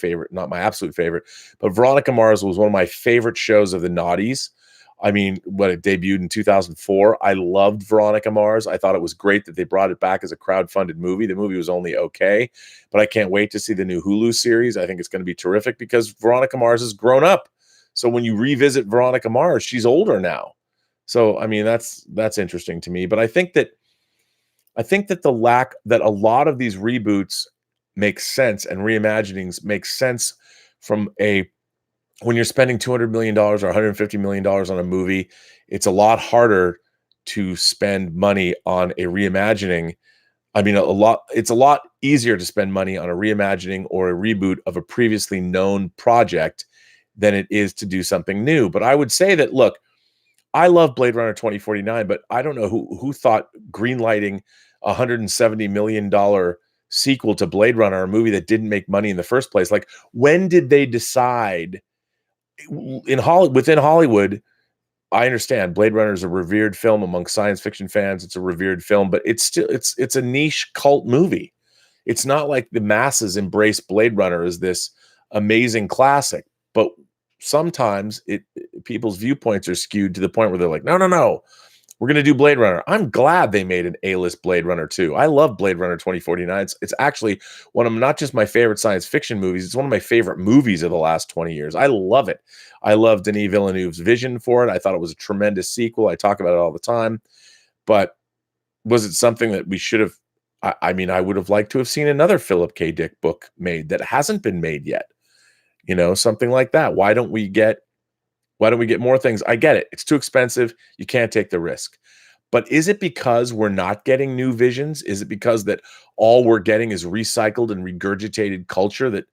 A: absolute favorite, but Veronica Mars was one of my favorite shows of the noughties. I mean, when it debuted in 2004, I loved Veronica Mars. I thought it was great that they brought it back as a crowdfunded movie. The movie was only okay, but I can't wait to see the new Hulu series. I think it's going to be terrific because Veronica Mars has grown up. So when you revisit Veronica Mars, she's older now. So, I mean, that's interesting to me. But I think that that a lot of these reboots make sense and reimaginings make sense when you're spending $200 million or $150 million on a movie. It's a lot harder to spend money on a reimagining. I mean, it's a lot easier to spend money on a reimagining or a reboot of a previously known project than it is to do something new. But I would say that, look, I love Blade Runner 2049, but I don't know who thought greenlighting a $170 million sequel to Blade Runner, a movie that didn't make money in the first place. Like, when did they decide within Hollywood? I understand Blade Runner is a revered film among science fiction fans. It's a revered film, but it's a niche cult movie. It's not like the masses embrace Blade Runner as this amazing classic, but sometimes people's viewpoints are skewed to the point where they're like, no, we're going to do Blade Runner. I'm glad they made an A-list Blade Runner 2. I love Blade Runner 2049. It's actually one of not just my favorite science fiction movies, it's one of my favorite movies of the last 20 years. I love it. I love Denis Villeneuve's vision for it. I thought it was a tremendous sequel. I talk about it all the time. But was it something that we should have? I mean, I would have liked to have seen another Philip K. Dick book made that hasn't been made yet. You know, something like that. Why don't we get more things? I get it. It's too expensive. You can't take the risk. But is it because we're not getting new visions? Is it because that all we're getting is recycled and regurgitated culture that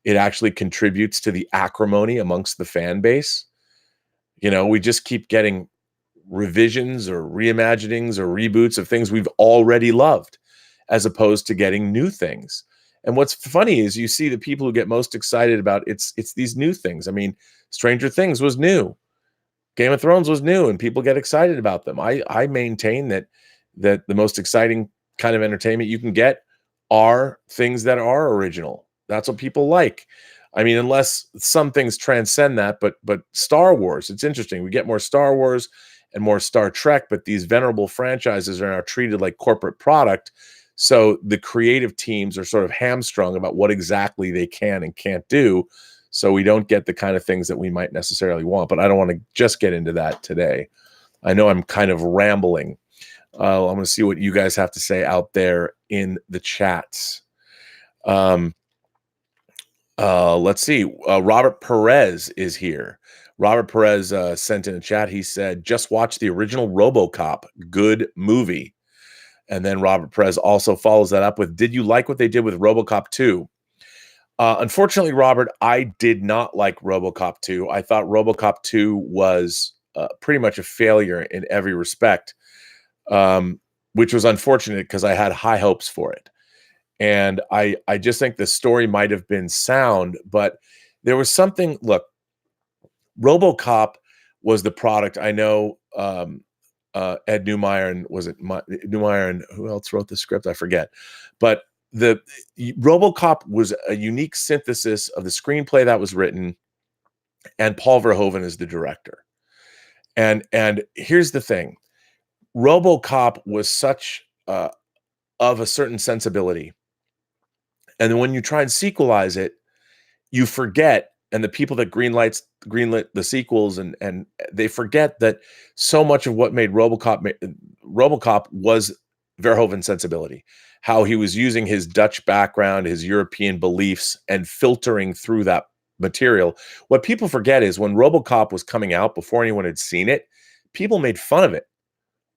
A: it actually contributes to the acrimony amongst the fan base? You know, we just keep getting revisions or reimaginings or reboots of things we've already loved, as opposed to getting new things. And what's funny is you see the people who get most excited about it's these new things. I mean, Stranger Things was new. Game of Thrones was new, and people get excited about them. I maintain that the most exciting kind of entertainment you can get are things that are original. That's what people like. I mean, unless some things transcend that, but Star Wars, it's interesting. We get more Star Wars and more Star Trek, but these venerable franchises are now treated like corporate product. So the creative teams are sort of hamstrung about what exactly they can and can't do. So we don't get the kind of things that we might necessarily want. But I don't want to just get into that today. I know I'm kind of rambling. I'm going to see what you guys have to say out there in the chats. Let's see. Robert Perez is here. Robert Perez sent in a chat. He said, just watch the original RoboCop. Good movie. And then Robert Perez also follows that up with, did you like what they did with RoboCop 2? Unfortunately, Robert, I did not like RoboCop 2. I thought RoboCop 2 was pretty much a failure in every respect, which was unfortunate because I had high hopes for it. And I just think the story might have been sound, but there was something, look, RoboCop was the product. I know Ed Neumeyer and Neumeyer and who else wrote the script? I forget. But the RoboCop was a unique synthesis of the screenplay that was written, and Paul Verhoeven is the director. And here's the thing: RoboCop was such of a certain sensibility, and then when you try and sequelize it, you forget. And the people that greenlit the sequels, and they forget that so much of what made RoboCop was Verhoeven's sensibility, how he was using his Dutch background, his European beliefs, and filtering through that material. What people forget is when RoboCop was coming out, before anyone had seen it, people made fun of it.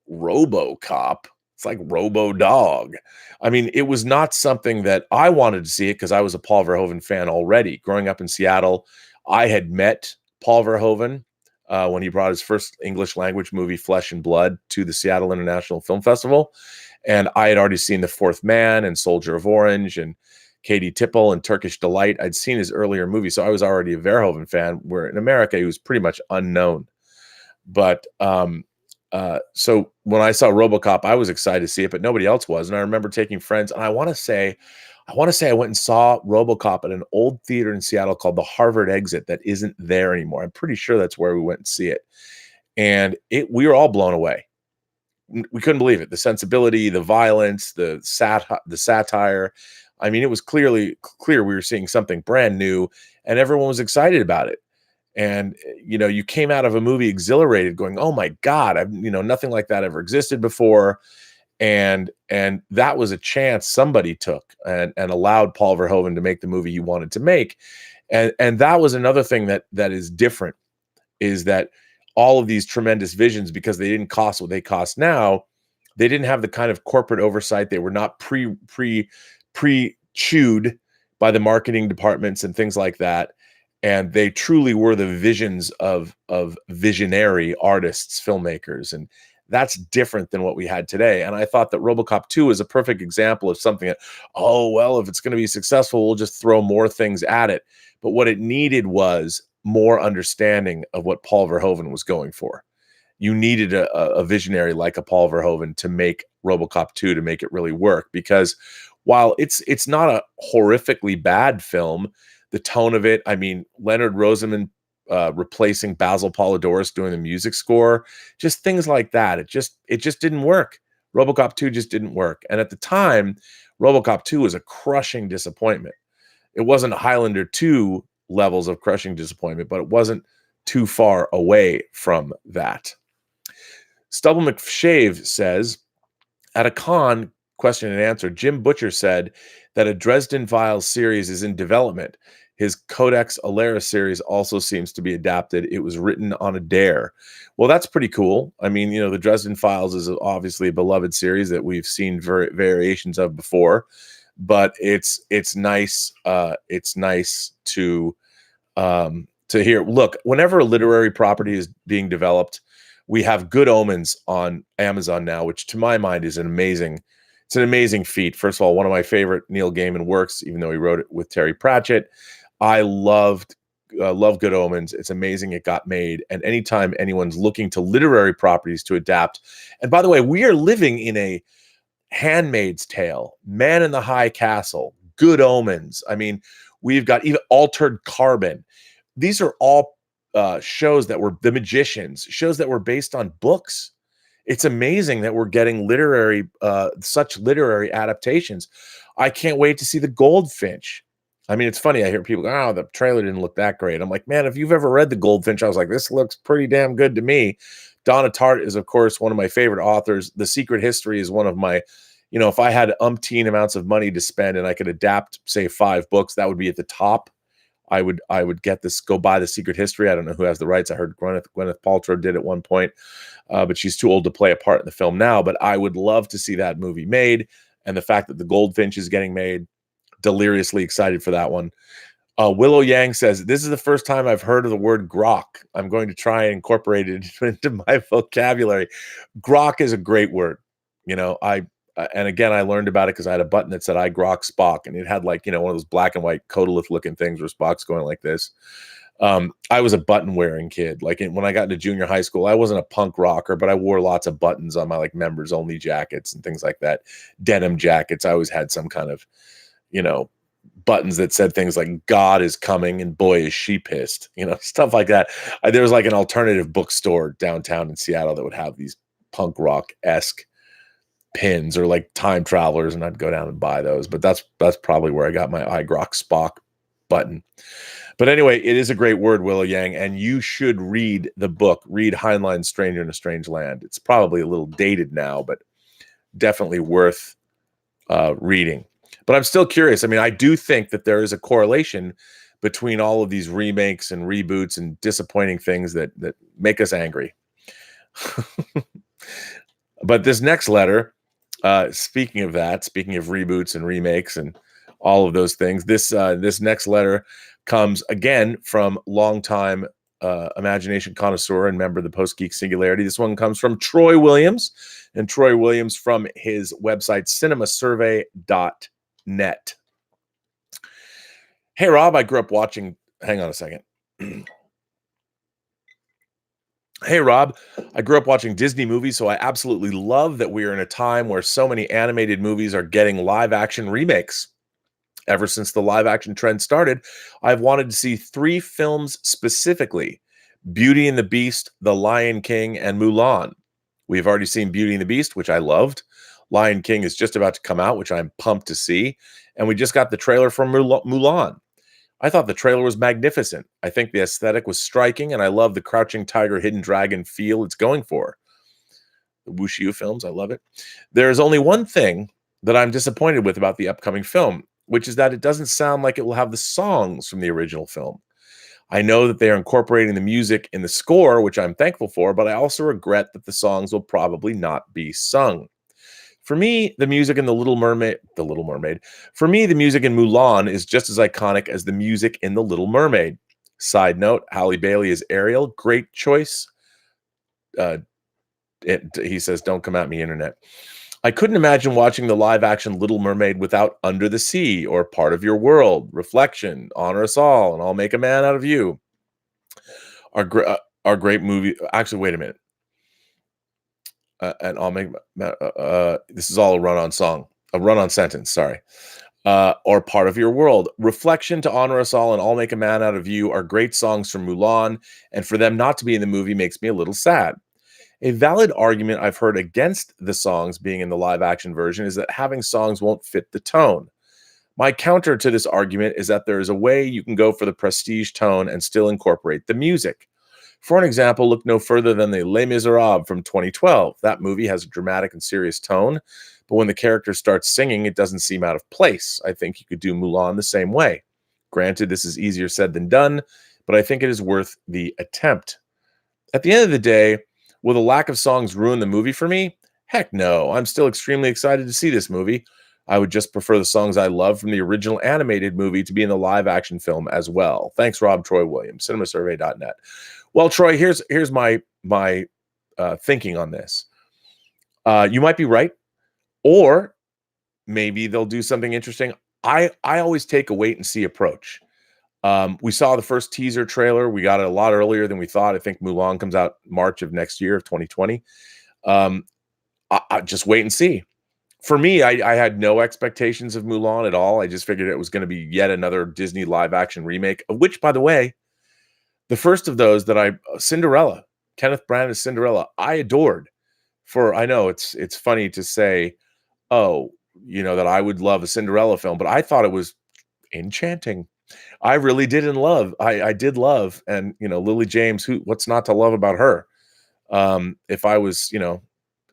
A: RoboCop. It's like Robo Dog. I mean, it was not something that I wanted to see it because I was a Paul Verhoeven fan already. Growing up in Seattle, I had met Paul Verhoeven when he brought his first English language movie, Flesh and Blood, to the Seattle International Film Festival. And I had already seen The Fourth Man and Soldier of Orange and Katie Tipple and Turkish Delight. I'd seen his earlier movies, so I was already a Verhoeven fan, where in America he was pretty much unknown. But so when I saw RoboCop, I was excited to see it, but nobody else was. And I remember taking friends, and I want to say I went and saw RoboCop at an old theater in Seattle called the Harvard Exit that isn't there anymore. I'm pretty sure that's where we went and see it. And we were all blown away. We couldn't believe it. The sensibility, the violence, the satire. I mean, it was clear we were seeing something brand new, and everyone was excited about it. And, you came out of a movie exhilarated going, oh my God, nothing like that ever existed before. And that was a chance somebody took and allowed Paul Verhoeven to make the movie he wanted to make. And that was another thing that is different, is that all of these tremendous visions, because they didn't cost what they cost now, they didn't have the kind of corporate oversight. They were not pre-chewed by the marketing departments and things like that. And they truly were the visions of visionary artists, filmmakers. And that's different than what we had today. And I thought that RoboCop 2 is a perfect example of something that, if it's going to be successful, we'll just throw more things at it. But what it needed was more understanding of what Paul Verhoeven was going for. You needed a visionary like a Paul Verhoeven to make RoboCop 2 to make it really work. Because while it's not a horrifically bad film, the tone of it, I mean, Leonard Rosenman replacing Basil Polidoris doing the music score, just things like that. It just didn't work. RoboCop 2 just didn't work. And at the time, RoboCop 2 was a crushing disappointment. It wasn't Highlander 2 levels of crushing disappointment, but it wasn't too far away from that. Stubble McShave says, at a con question and answer, Jim Butcher said that a Dresden Files series is in development. His Codex Alera series also seems to be adapted. It was written on a dare. Well, that's pretty cool. I mean, the Dresden Files is obviously a beloved series that we've seen variations of before, but it's nice. It's nice to hear. Look, whenever a literary property is being developed, we have Good Omens on Amazon now, which to my mind is an amazing feat. First of all, one of my favorite Neil Gaiman works, even though he wrote it with Terry Pratchett. I love Good Omens. It's amazing it got made. And anytime anyone's looking to literary properties to adapt, and by the way, we are living in a Handmaid's Tale, Man in the High Castle, Good Omens. I mean, we've got even Altered Carbon. These are all shows that were The Magicians, shows that were based on books. It's amazing that we're getting such literary adaptations. I can't wait to see The Goldfinch. I mean, it's funny. I hear people go, the trailer didn't look that great. I'm like, man, if you've ever read The Goldfinch, I was like, this looks pretty damn good to me. Donna Tartt is, of course, one of my favorite authors. The Secret History is one of my, if I had umpteen amounts of money to spend and I could adapt, say, 5 books, that would be at the top. I would go buy The Secret History. I don't know who has the rights. I heard Gwyneth Paltrow did at one point, but she's too old to play a part in the film now. But I would love to see that movie made. And the fact that The Goldfinch is getting made, deliriously excited for that one. Willow Yang says, this is the first time I've heard of the word grok. I'm going to try and incorporate it into my vocabulary. Grok is a great word. And again, I learned about it because I had a button that said I grok Spock, and it had one of those black and white Codolith looking things where Spock's going like this. I was a button wearing kid. When I got into junior high school, I wasn't a punk rocker, but I wore lots of buttons on my members only jackets and things like that. Denim jackets. I always had some kind of, buttons that said things like God is coming and boy is she pissed, stuff like that. There was an alternative bookstore downtown in Seattle that would have these punk rock-esque pins or time travelers, and I'd go down and buy those. But that's probably where I got my I grok Spock button. But anyway, it is a great word, Willow Yang, and you should read the book. Read Heinlein's Stranger in a Strange Land. It's probably a little dated now, but definitely worth reading. But I'm still curious. I mean, I do think that there is a correlation between all of these remakes and reboots and disappointing things that make us angry. But this next letter, speaking of reboots and remakes and all of those things, this next letter comes again from longtime Imagination Connoisseur and member of the Post-Geek Singularity. This one comes from Troy Williams, and Troy Williams from his website, cinemasurvey.net. Hey, Rob, I grew up watching... Hang on a second. Hey, Rob, I grew up watching Disney movies, so I absolutely love that we are in a time where so many animated movies are getting live-action remakes. Ever since the live-action trend started, I've wanted to see 3 films specifically: Beauty and the Beast, The Lion King, and Mulan. We've already seen Beauty and the Beast, which I loved. Lion King is just about to come out, which I'm pumped to see. And we just got the trailer for Mulan. I thought the trailer was magnificent. I think the aesthetic was striking, and I love the Crouching Tiger, Hidden Dragon feel it's going for. The Wuxia films, I love it. There's only one thing that I'm disappointed with about the upcoming film, which is that it doesn't sound like it will have the songs from the original film. I know that they are incorporating the music in the score, which I'm thankful for, but I also regret that the songs will probably not be sung. For me, the music in The Little Mermaid, for me, the music in Mulan is just as iconic as the music in The Little Mermaid. Side note, Halle Bailey is Ariel. Great choice. He says, don't come at me, internet. I couldn't imagine watching the live-action Little Mermaid without Under the Sea or Part of Your World, Reflection, Honor Us All, and I'll Make a Man Out of You. Our great movie. Actually, wait a minute. And I'll make this is all a run-on sentence. Sorry. Or Part of Your World, Reflection, To Honor Us All, and I'll Make a Man Out of You are great songs from Mulan, and for them not to be in the movie makes me a little sad. A valid argument I've heard against the songs being in the live-action version is that having songs won't fit the tone. My counter to this argument is that there is a way you can go for the prestige tone and still incorporate the music. For an example, look no further than the Les Miserables from 2012. That movie has a dramatic and serious tone, but when the character starts singing, it doesn't seem out of place. I think you could do Mulan the same way. Granted, this is easier said than done, but I think it is worth the attempt. At the end of the day, will the lack of songs ruin the movie for me? Heck no. I'm still extremely excited to see this movie. I would just prefer the songs I love from the original animated movie to be in the live-action film as well. Thanks, Rob. Troy Williams, cinemasurvey.net. Well, Troy, here's my thinking on this. You might be right, or maybe they'll do something interesting. I always take a wait-and-see approach. We saw the first teaser trailer. We got it a lot earlier than we thought. I think Mulan comes out March of next year, of 2020. I just wait and see. For me, I had no expectations of Mulan at all. I just figured it was going to be yet another Disney live-action remake, of which, by the way, the first of those that Cinderella, Kenneth Branagh's Cinderella, I adored. I know it's funny to say, oh, that I would love a Cinderella film, but I thought it was enchanting. I really did love. I did love, and Lily James. What's not to love about her? If I was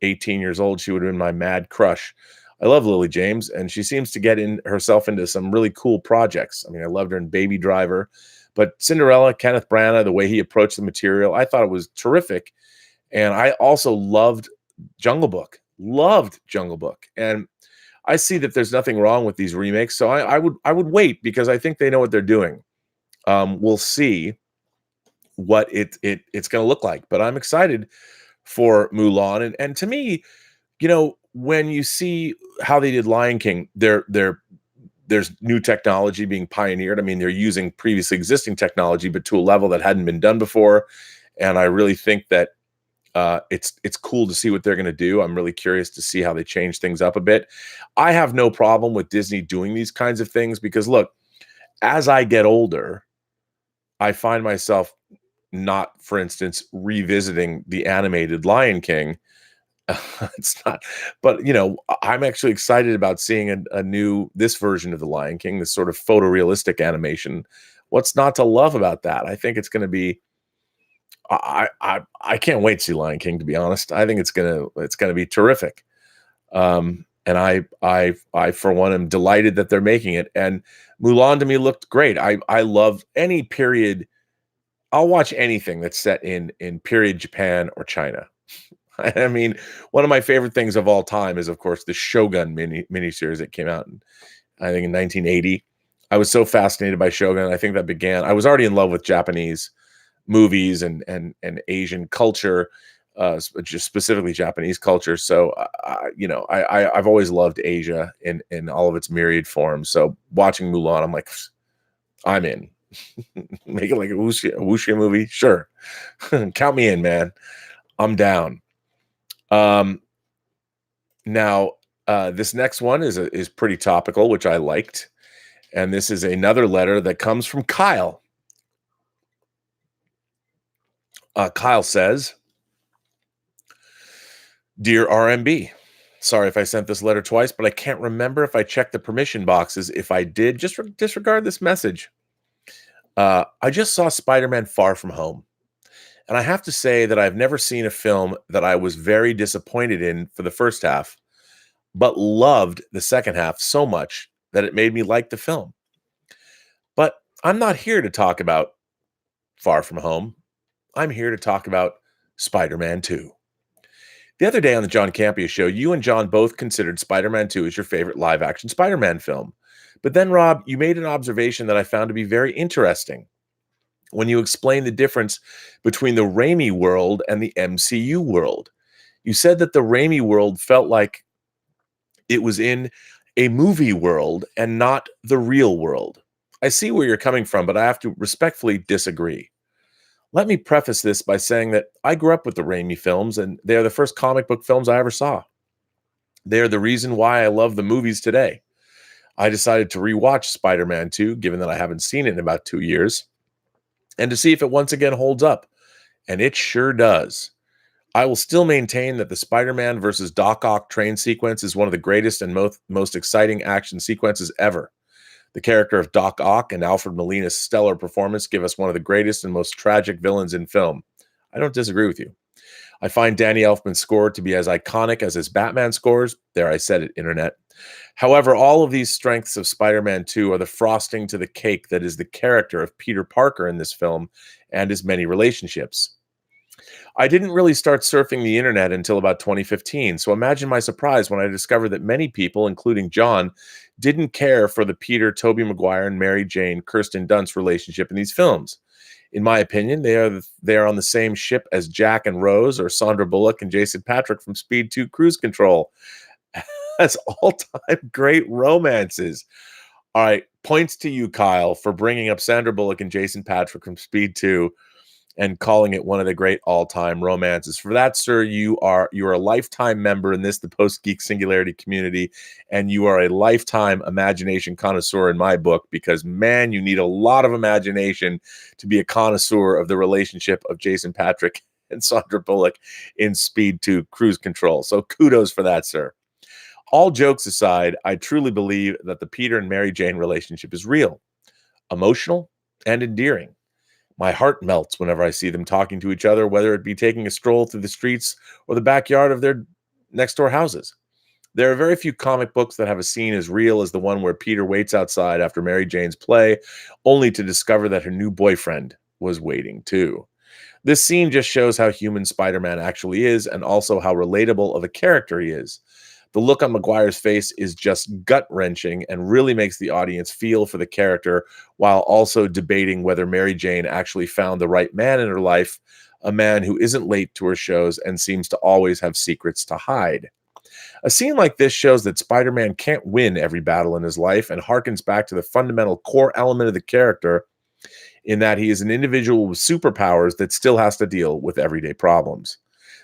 A: 18 years old, she would have been my mad crush. I love Lily James, and she seems to get herself into some really cool projects. I mean, I loved her in Baby Driver, but Cinderella, Kenneth Branagh, the way he approached the material, I thought it was terrific. And I also loved Jungle Book. And I see that there's nothing wrong with these remakes, so I would wait because I think they know what they're doing. We'll see what it's going to look like, but I'm excited for Mulan. And to me, when you see how they did Lion King, there's new technology being pioneered. I mean, they're using previously existing technology, but to a level that hadn't been done before. And I really think that it's cool to see what they're going to do. I'm really curious to see how they change things up a bit. I have no problem with Disney doing these kinds of things because, look, as I get older, I find myself not, for instance, revisiting the animated Lion King. It's not, but I'm actually excited about seeing this version of the Lion King, this sort of photorealistic animation. What's not to love about that? I think it's going to be. I can't wait to see Lion King, to be honest. I think it's gonna be terrific. And I for one am delighted that they're making it. And Mulan to me looked great. I love any period. I'll watch anything that's set in period Japan or China. I mean, one of my favorite things of all time is, of course, the Shogun miniseries that came out I think in 1980. I was so fascinated by Shogun. I think that began. I was already in love with Japanese movies and Asian culture, just specifically Japanese culture. So, I've always loved Asia in all of its myriad forms. So watching Mulan, I'm like, I'm in. Make it like a wuxia movie, sure. Count me in, man. I'm down. Now, this next one is pretty topical, which I liked. And this is another letter that comes from Kyle. Kyle says, "Dear RMB, sorry if I sent this letter twice, but I can't remember if I checked the permission boxes. If I did, just disregard this message. I just saw Spider-Man Far From Home. And I have to say that I've never seen a film that I was very disappointed in for the first half, but loved the second half so much that it made me like the film. But I'm not here to talk about Far From Home. I'm here to talk about Spider-Man 2. The other day on the John Campea show, you and John both considered Spider-Man 2 as your favorite live-action Spider-Man film. But then, Rob, you made an observation that I found to be very interesting when you explained the difference between the Raimi world and the MCU world. You said that the Raimi world felt like it was in a movie world and not the real world. I see where you're coming from, but I have to respectfully disagree. Let me preface this by saying that I grew up with the Raimi films, and they are the first comic book films I ever saw. They are the reason why I love the movies today. I decided to rewatch Spider-Man 2, given that I haven't seen it in about 2 years, and to see if it once again holds up. And it sure does. I will still maintain that the Spider-Man versus Doc Ock train sequence is one of the greatest and most exciting action sequences ever. The character of Doc Ock and Alfred Molina's stellar performance give us one of the greatest and most tragic villains in film. I don't disagree with you. I find Danny Elfman's score to be as iconic as his Batman scores. There, I said it, internet. However, all of these strengths of Spider-Man 2 are the frosting to the cake that is the character of Peter Parker in this film and his many relationships. I didn't really start surfing the internet until about 2015, so imagine my surprise when I discovered that many people, including John, didn't care for the Peter, Tobey McGuire, and Mary Jane, Kirsten Dunst relationship in these films. In my opinion, they are on the same ship as Jack and Rose or Sandra Bullock and Jason Patric from Speed 2 Cruise Control. As all-time great romances. All right, points to you, Kyle, for bringing up Sandra Bullock and Jason Patric from Speed 2 and calling it one of the great all-time romances. For that, sir, you are a lifetime member in the Post-Geek Singularity community, and you are a lifetime imagination connoisseur in my book, because, man, you need a lot of imagination to be a connoisseur of the relationship of Jason Patric and Sandra Bullock in Speed 2 Cruise Control. So kudos for that, sir. All jokes aside, I truly believe that the Peter and Mary Jane relationship is real, emotional, and endearing. My heart melts whenever I see them talking to each other, whether it be taking a stroll through the streets or the backyard of their next-door houses. There are very few comic books that have a scene as real as the one where Peter waits outside after Mary Jane's play, only to discover that her new boyfriend was waiting too. This scene just shows how human Spider-Man actually is, and also how relatable of a character he is. The look on Maguire's face is just gut-wrenching and really makes the audience feel for the character, while also debating whether Mary Jane actually found the right man in her life, a man who isn't late to her shows and seems to always have secrets to hide. A scene like this shows that Spider-Man can't win every battle in his life, and harkens back to the fundamental core element of the character, in that he is an individual with superpowers that still has to deal with everyday problems.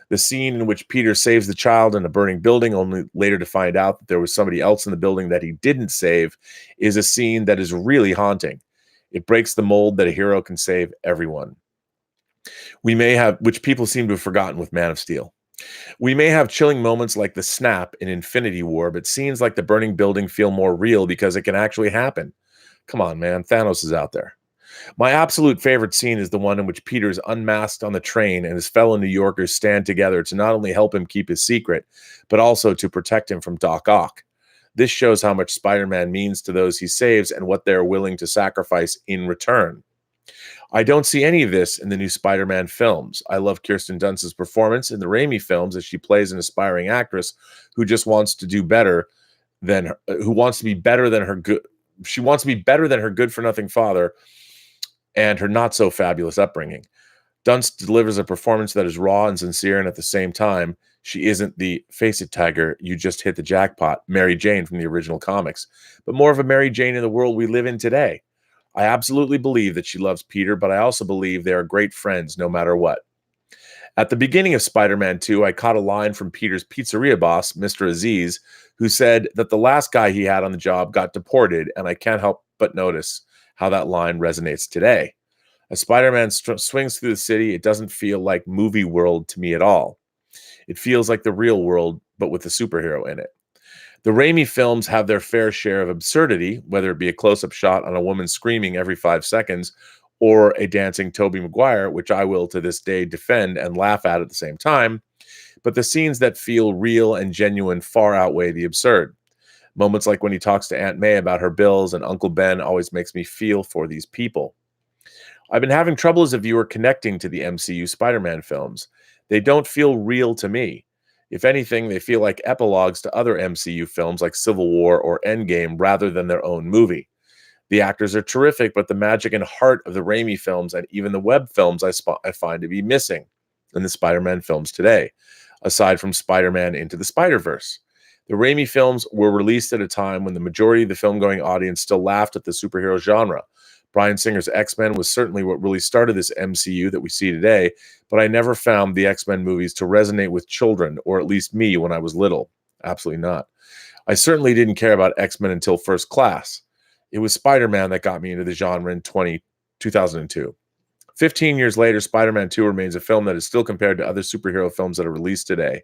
A: The scene in which Peter saves the child in a burning building, only later to find out that there was somebody else in the building that he didn't save, is a scene that is really haunting. It breaks the mold that a hero can save everyone. Which people seem to have forgotten with Man of Steel. We may have chilling moments like the snap in Infinity War, but scenes like the burning building feel more real because it can actually happen. Come on, man. Thanos is out there. My absolute favorite scene is the one in which Peter is unmasked on the train and his fellow New Yorkers stand together to not only help him keep his secret, but also to protect him from Doc Ock. This shows how much Spider-Man means to those he saves and what they're willing to sacrifice in return. I don't see any of this in the new Spider-Man films. I love Kirsten Dunst's performance in the Raimi films as she plays an aspiring actress who just wants to do better than her, who wants to be better than her good. She wants to be better than her good-for-nothing father and her not-so-fabulous upbringing. Dunst delivers a performance that is raw and sincere, and at the same time, she isn't the face it tiger, you just hit the jackpot, Mary Jane from the original comics, but more of a Mary Jane in the world we live in today. I absolutely believe that she loves Peter, but I also believe they are great friends no matter what. At the beginning of Spider-Man 2, I caught a line from Peter's pizzeria boss, Mr. Aziz, who said that the last guy he had on the job got deported, and I can't help but notice how that line resonates today. As Spider-Man swings through the city, it doesn't feel like movie world to me at all. It feels like the real world, but with a superhero in it. The Raimi films have their fair share of absurdity, whether it be a close-up shot on a woman screaming every 5 seconds or a dancing Tobey McGuire, which I will to this day defend and laugh at the same time. But the scenes that feel real and genuine far outweigh the absurd. Moments like when he talks to Aunt May about her bills and Uncle Ben always makes me feel for these people. I've been having trouble as a viewer connecting to the MCU Spider-Man films. They don't feel real to me. If anything, they feel like epilogues to other MCU films like Civil War or Endgame rather than their own movie. The actors are terrific, but the magic and heart of the Raimi films and even the Webb films I find to be missing in the Spider-Man films today, aside from Spider-Man Into the Spider-Verse. The Raimi films were released at a time when the majority of the film-going audience still laughed at the superhero genre. Bryan Singer's X-Men was certainly what really started this MCU that we see today, but I never found the X-Men movies to resonate with children, or at least me when I was little. Absolutely not. I certainly didn't care about X-Men until First Class. It was Spider-Man that got me into the genre in 2002. 15 years later, Spider-Man 2 remains a film that is still compared to other superhero films that are released today.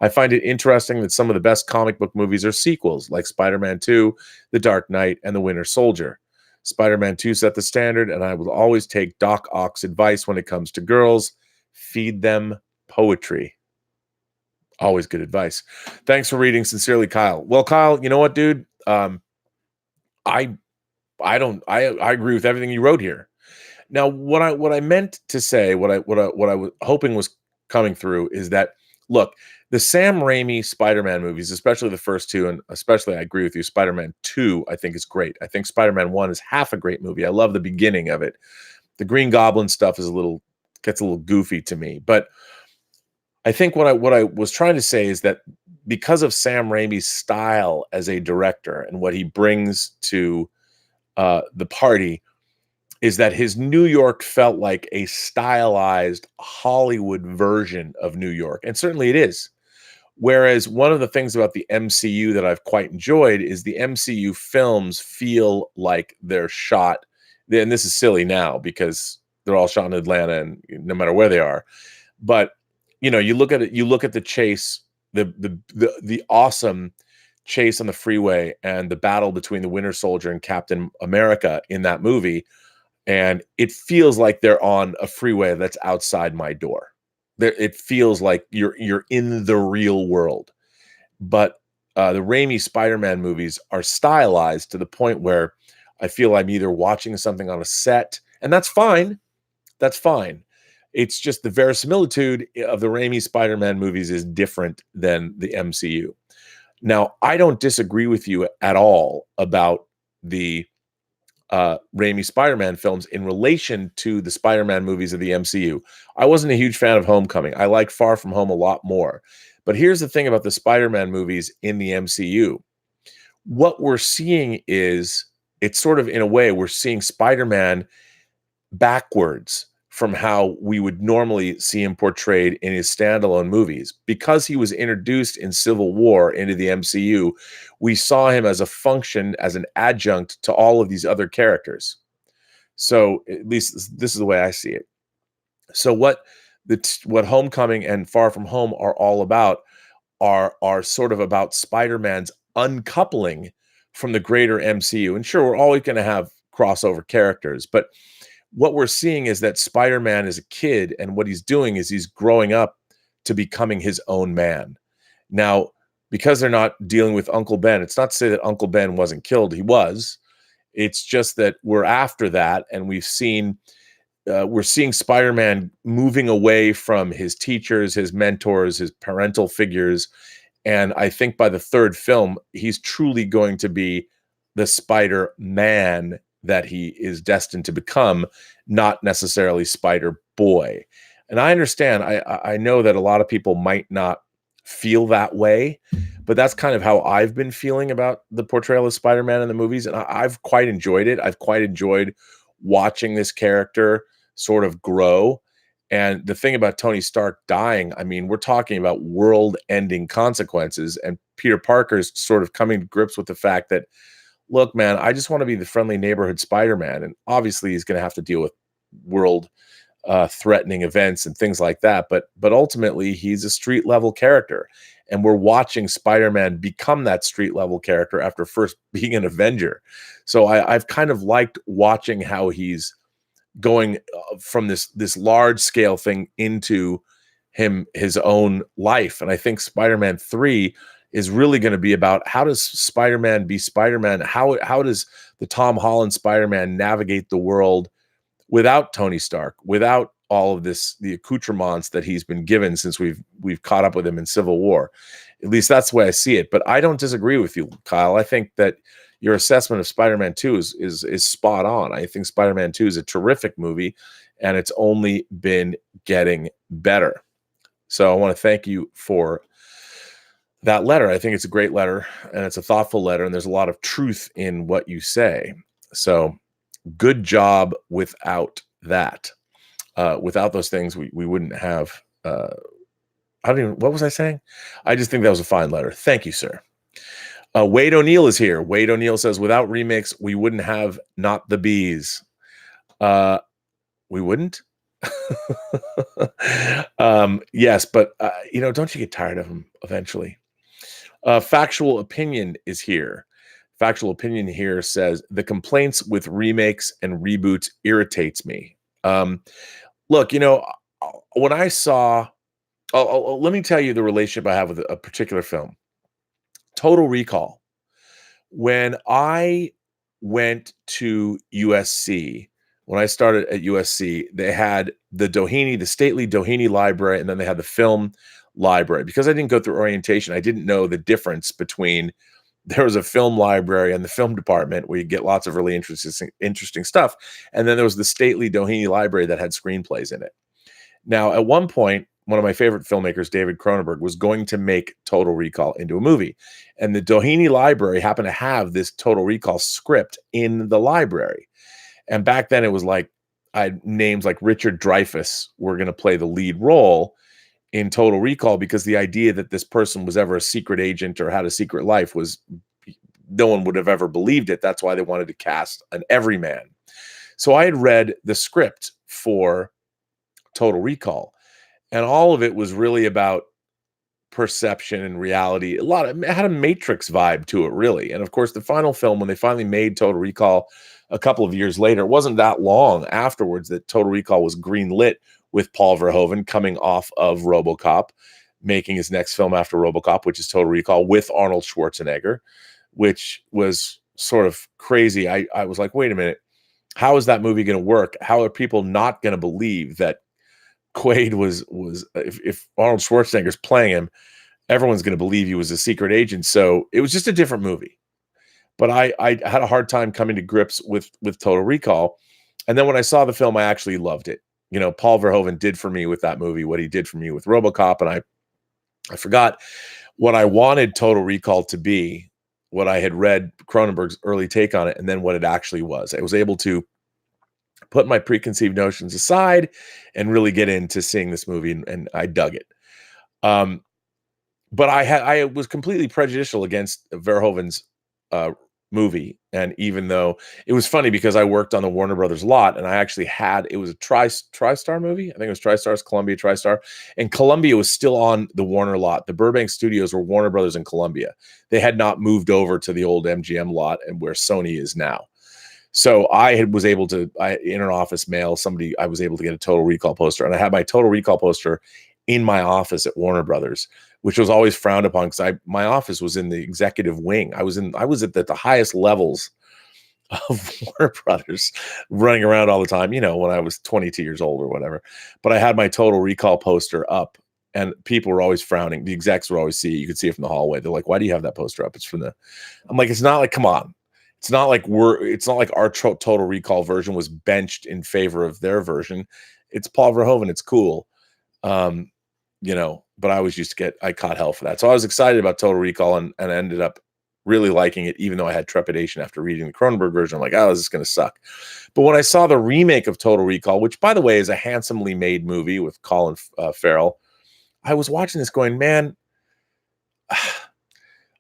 A: I find it interesting that some of the best comic book movies are sequels, like Spider-Man 2, The Dark Knight, and The Winter Soldier. Spider-Man 2 set the standard, and I will always take Doc Ock's advice when it comes to girls. Feed them poetry. Always good advice. Thanks for reading. Sincerely, Kyle. Well, Kyle, you know what, dude? I agree with everything you wrote here. Now, what I meant to say, what I was hoping was coming through is that, look, the Sam Raimi Spider-Man movies, especially the first two, and especially I agree with you, Spider-Man 2, I think is great. I think Spider-Man 1 is half a great movie. I love the beginning of it. The Green Goblin stuff is gets a little goofy to me. But I think what I was trying to say is that because of Sam Raimi's style as a director and what he brings to the party, is that his New York felt like a stylized Hollywood version of New York. And certainly it is. Whereas one of the things about the MCU that I've quite enjoyed is the MCU films feel like they're shot, and this is silly now because they're all shot in Atlanta and no matter where they are. But, you know, you look at the chase, the awesome chase on the freeway and the battle between the Winter Soldier and Captain America in that movie, and it feels like they're on a freeway that's outside my door. It feels like you're in the real world. But the Raimi Spider-Man movies are stylized to the point where I feel I'm either watching something on a set, and that's fine. That's fine. It's just the verisimilitude of the Raimi Spider-Man movies is different than the MCU. Now, I don't disagree with you at all about the Raimi Spider-Man films in relation to the Spider-Man movies of the MCU. I wasn't a huge fan of Homecoming. I like Far From Home a lot more. But here's the thing about the Spider-Man movies in the MCU. What we're seeing is, it's sort of in a way, we're seeing Spider-Man backwards from how we would normally see him portrayed in his standalone movies. Because he was introduced in Civil War into the MCU, we saw him as a function, as an adjunct to all of these other characters. So at least this is the way I see it. So what Homecoming and Far From Home are all about are sort of about Spider-Man's uncoupling from the greater MCU. And sure, we're always going to have crossover characters, but what we're seeing is that Spider-Man is a kid, and what he's doing is he's growing up to becoming his own man. Now, because they're not dealing with Uncle Ben, it's not to say that Uncle Ben wasn't killed. He was. It's just that we're after that, and we're seeing Spider-Man moving away from his teachers, his mentors, his parental figures. And I think by the third film, he's truly going to be the Spider-Man that he is destined to become, not necessarily Spider-Boy. And I understand, I know that a lot of people might not feel that way, but that's kind of how I've been feeling about the portrayal of Spider-Man in the movies. And I've quite enjoyed it. I've quite enjoyed watching this character sort of grow. And the thing about Tony Stark dying, I mean, we're talking about world-ending consequences, and Peter Parker's sort of coming to grips with the fact that, look, man, I just want to be the friendly neighborhood Spider-Man. And obviously he's going to have to deal with world threatening events and things like that. But ultimately, he's a street level character. And we're watching Spider-Man become that street level character after first being an Avenger. So I've kind of liked watching how he's going from this large scale thing into his own life. And I think Spider-Man 3 is really going to be about, how does Spider-Man be Spider-Man? How does the Tom Holland Spider-Man navigate the world without Tony Stark, without all of the accoutrements that he's been given since we've caught up with him in Civil War? At least that's the way I see it. But I don't disagree with you, Kyle. I think that your assessment of Spider-Man 2 is spot on. I think Spider-Man 2 is a terrific movie, and it's only been getting better. So I want to thank you for that letter. I think it's a great letter, and it's a thoughtful letter, and there's a lot of truth in what you say. So good job without that. Without those things, we wouldn't have, what was I saying? I just think that was a fine letter. Thank you, sir. Wade O'Neill is here. Wade O'Neill says, without Remakes, we wouldn't have Not the Bees. We wouldn't? Yes, but, don't you get tired of them eventually? Factual Opinion is here. Factual Opinion here says, the complaints with remakes and reboots irritates me. Look, when I saw, let me tell you the relationship I have with a particular film. Total Recall. When I went to USC, when I started at USC, they had the stately Doheny Library, and then they had the film library. Because I didn't go through orientation, I didn't know the difference between, there was a film library and the film department where you get lots of really interesting stuff. And then there was the stately Doheny Library that had screenplays in it. Now, at one point, one of my favorite filmmakers, David Cronenberg, was going to make Total Recall into a movie. And the Doheny Library happened to have this Total Recall script in the library. And back then it was like, names like Richard Dreyfuss were going to play the lead role in Total Recall, because the idea that this person was ever a secret agent or had a secret life was, no one would have ever believed it. That's why they wanted to cast an everyman. So I had read the script for Total Recall, and all of it was really about perception and reality. It had a Matrix vibe to it, really. And of course, the final film, when they finally made Total Recall a couple of years later, it wasn't that long afterwards that Total Recall was greenlit, with Paul Verhoeven coming off of RoboCop, making his next film after RoboCop, which is Total Recall, with Arnold Schwarzenegger, which was sort of crazy. I was like, wait a minute, how is that movie going to work? How are people not going to believe that Quaid was if Arnold Schwarzenegger's playing him, everyone's going to believe he was a secret agent? So it was just a different movie. But I had a hard time coming to grips with Total Recall. And then when I saw the film, I actually loved it. Paul Verhoeven did for me with that movie what he did for me with RoboCop, and I forgot what I wanted Total Recall to be, what I had read Cronenberg's early take on it, and then what it actually was. I was able to put my preconceived notions aside and really get into seeing this movie, and I dug it. But I was completely prejudicial against Verhoeven's movie. And even though it was funny, because I worked on the Warner Brothers lot, and I actually it was a TriStar movie. I think it was TriStar's Columbia TriStar, and Columbia was still on the Warner lot. The Burbank studios were Warner Brothers and Columbia. They had not moved over to the old MGM lot and where Sony is now. So was able to, inter-office mail somebody, I was able to get a Total Recall poster, and I had my Total Recall poster in my office at Warner Brothers, which was always frowned upon because my office was in the executive wing. I was at the highest levels of Warner Brothers, running around all the time, when I was 22 years old or whatever. But I had my Total Recall poster up, and people were always frowning. The execs would always see it. You could see it from the hallway. They're like, "Why do you have that poster up?" It's from the. I'm like, it's not like, come on. It's not like our Total Recall version was benched in favor of their version. It's Paul Verhoeven. It's cool. But I always I caught hell for that. So I was excited about Total Recall and ended up really liking it, even though I had trepidation after reading the Cronenberg version. I'm like, oh, this is going to suck. But when I saw the remake of Total Recall, which, by the way, is a handsomely made movie with Colin Farrell, I was watching this going, man,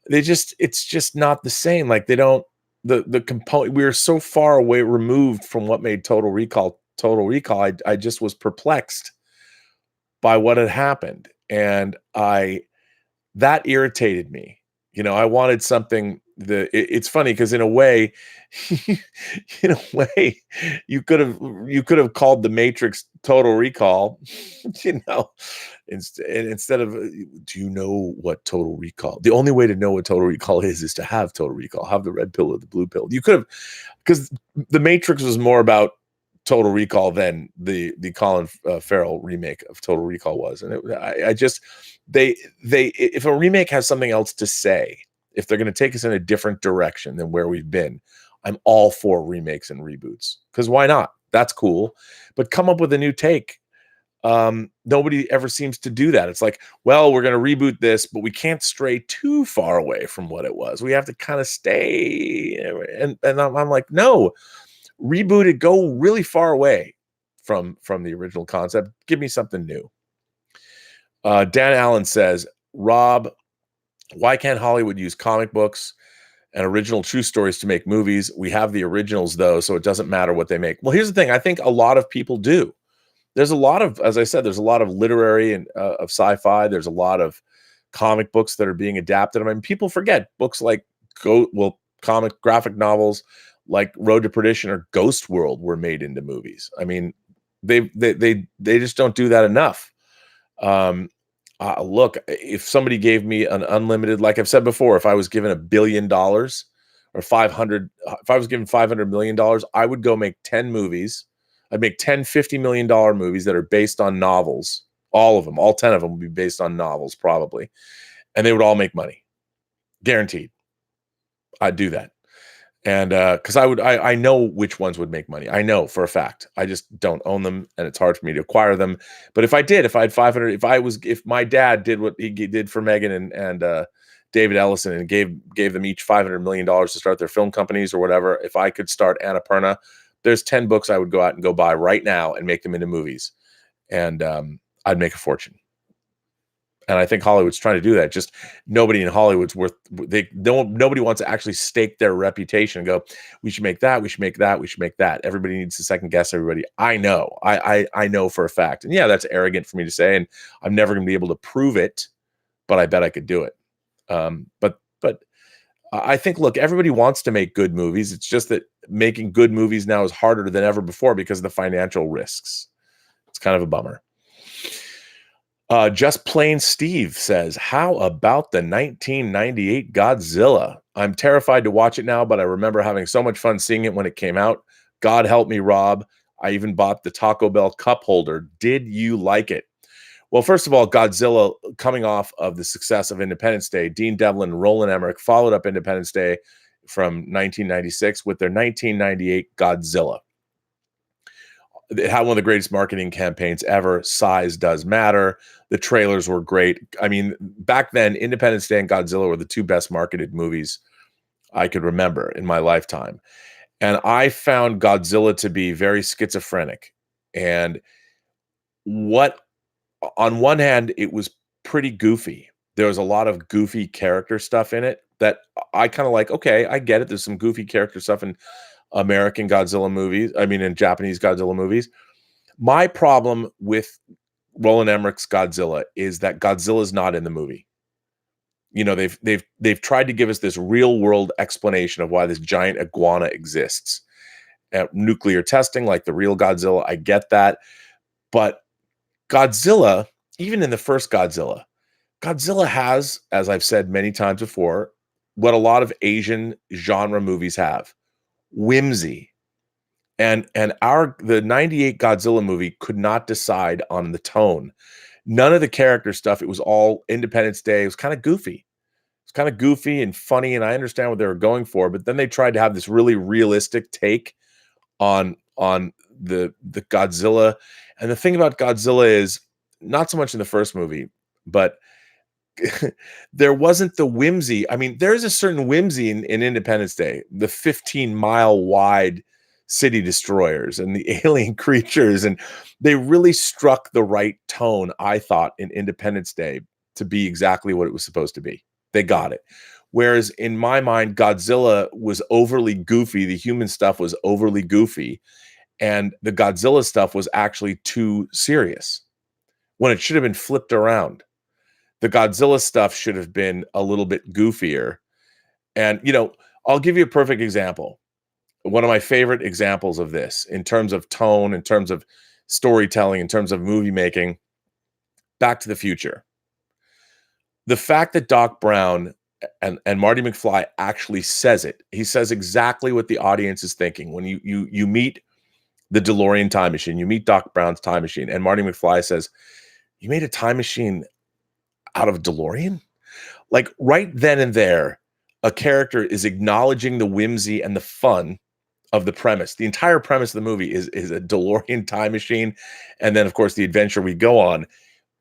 A: it's just not the same. Like, they don't, the component, we are so far away removed from what made Total Recall. I just was perplexed by what had happened. And that irritated me. I wanted something it's funny because in a way, you could have called The Matrix Total Recall, instead of, do you know what Total Recall? The only way to know what Total Recall is to have Total Recall, have the red pill or the blue pill. You could have, because The Matrix was more about Total Recall than the Colin Farrell remake of Total Recall was. And if a remake has something else to say, if they're going to take us in a different direction than where we've been, I'm all for remakes and reboots, because why not? That's cool. But come up with a new take. Nobody ever seems to do that. It's like, well, we're going to reboot this, but we can't stray too far away from what it was. We have to kind of stay. And I'm like, no, reboot it, go really far away from the original concept. Give me something new. Dan Allen says, Rob, why can't Hollywood use comic books and original true stories to make movies? We have the originals, though, so it doesn't matter what they make. Well, here's the thing. I think a lot of people do. There's a lot of, as I said, there's a lot of literary and of sci-fi. There's a lot of comic books that are being adapted. I mean, people forget books like comic graphic novels like Road to Perdition or Ghost World were made into movies. I mean, they just don't do that enough. Look, if somebody gave me an unlimited, like I've said before, if I was given $1 billion or if I was given $500 million, I would go make 10 movies. I'd make 10 $50 million movies that are based on novels. All of them, all 10 of them would be based on novels, probably. And they would all make money. Guaranteed. I'd do that. And because I know which ones would make money. I know for a fact. I just don't own them, and it's hard for me to acquire them. But if I had 500, if my dad did what he did for Megan and David Ellison and gave them each $500 million to start their film companies or whatever, if I could start Annapurna, there's 10 books I would go out and go buy right now and make them into movies, and I'd make a fortune. And I think Hollywood's trying to do that. Just nobody in Hollywood's nobody wants to actually stake their reputation and go, we should make that, we should make that, we should make that. Everybody needs to second guess everybody. I know. I know for a fact. And yeah, that's arrogant for me to say, and I'm never going to be able to prove it, but I bet I could do it. But I think, look, everybody wants to make good movies. It's just that making good movies now is harder than ever before because of the financial risks. It's kind of a bummer. Just Plain Steve says, how about the 1998 Godzilla? I'm terrified to watch it now, but I remember having so much fun seeing it when it came out. God help me, Rob. I even bought the Taco Bell cup holder. Did you like it? Well, first of all, Godzilla, coming off of the success of Independence Day, Dean Devlin and Roland Emmerich followed up Independence Day from 1996 with their 1998 Godzilla. It had one of the greatest marketing campaigns ever. Size does matter. The trailers were great. I mean, back then, Independence Day and Godzilla were the two best marketed movies I could remember in my lifetime. And I found Godzilla to be very schizophrenic. And on one hand, it was pretty goofy. There was a lot of goofy character stuff in it that I kind of like, okay, I get it. There's some goofy character stuff in American Godzilla movies. I mean, in Japanese Godzilla movies. My problem with Roland Emmerich's Godzilla is that Godzilla is not in the movie. You know, they've tried to give us this real world explanation of why this giant iguana exists. nuclear testing like the real Godzilla. I get that. But Godzilla, even in the first Godzilla, Godzilla has, as I've said many times before, what a lot of Asian genre movies have: whimsy. And the 98 Godzilla movie could not decide on the tone. None of the character stuff, it was all Independence Day. It was kind of goofy. It's kind of goofy and funny, and I understand what they were going for, but then they tried to have this really realistic take on the Godzilla. And the thing about Godzilla is, not so much in the first movie, but there wasn't the whimsy. I mean, there's a certain whimsy in Independence Day, the 15-mile wide city destroyers and the alien creatures, and they really struck the right tone, I thought, in Independence Day to be exactly what it was supposed to be. They got it. Whereas in my mind, Godzilla was overly goofy. The human stuff was overly goofy, and the Godzilla stuff was actually too serious when it should have been flipped around. The Godzilla stuff should have been a little bit goofier. And, I'll give you a perfect example. One of my favorite examples of this in terms of tone, in terms of storytelling, in terms of movie making, Back to the Future. The fact that Doc Brown and Marty McFly actually says it. He says exactly what the audience is thinking. When you meet the DeLorean time machine, you meet Doc Brown's time machine, and Marty McFly says, "You made a time machine out of a DeLorean?" Like, right then and there, a character is acknowledging the whimsy and the fun of the premise. The entire premise of the movie is a DeLorean time machine, and then, of course, the adventure we go on.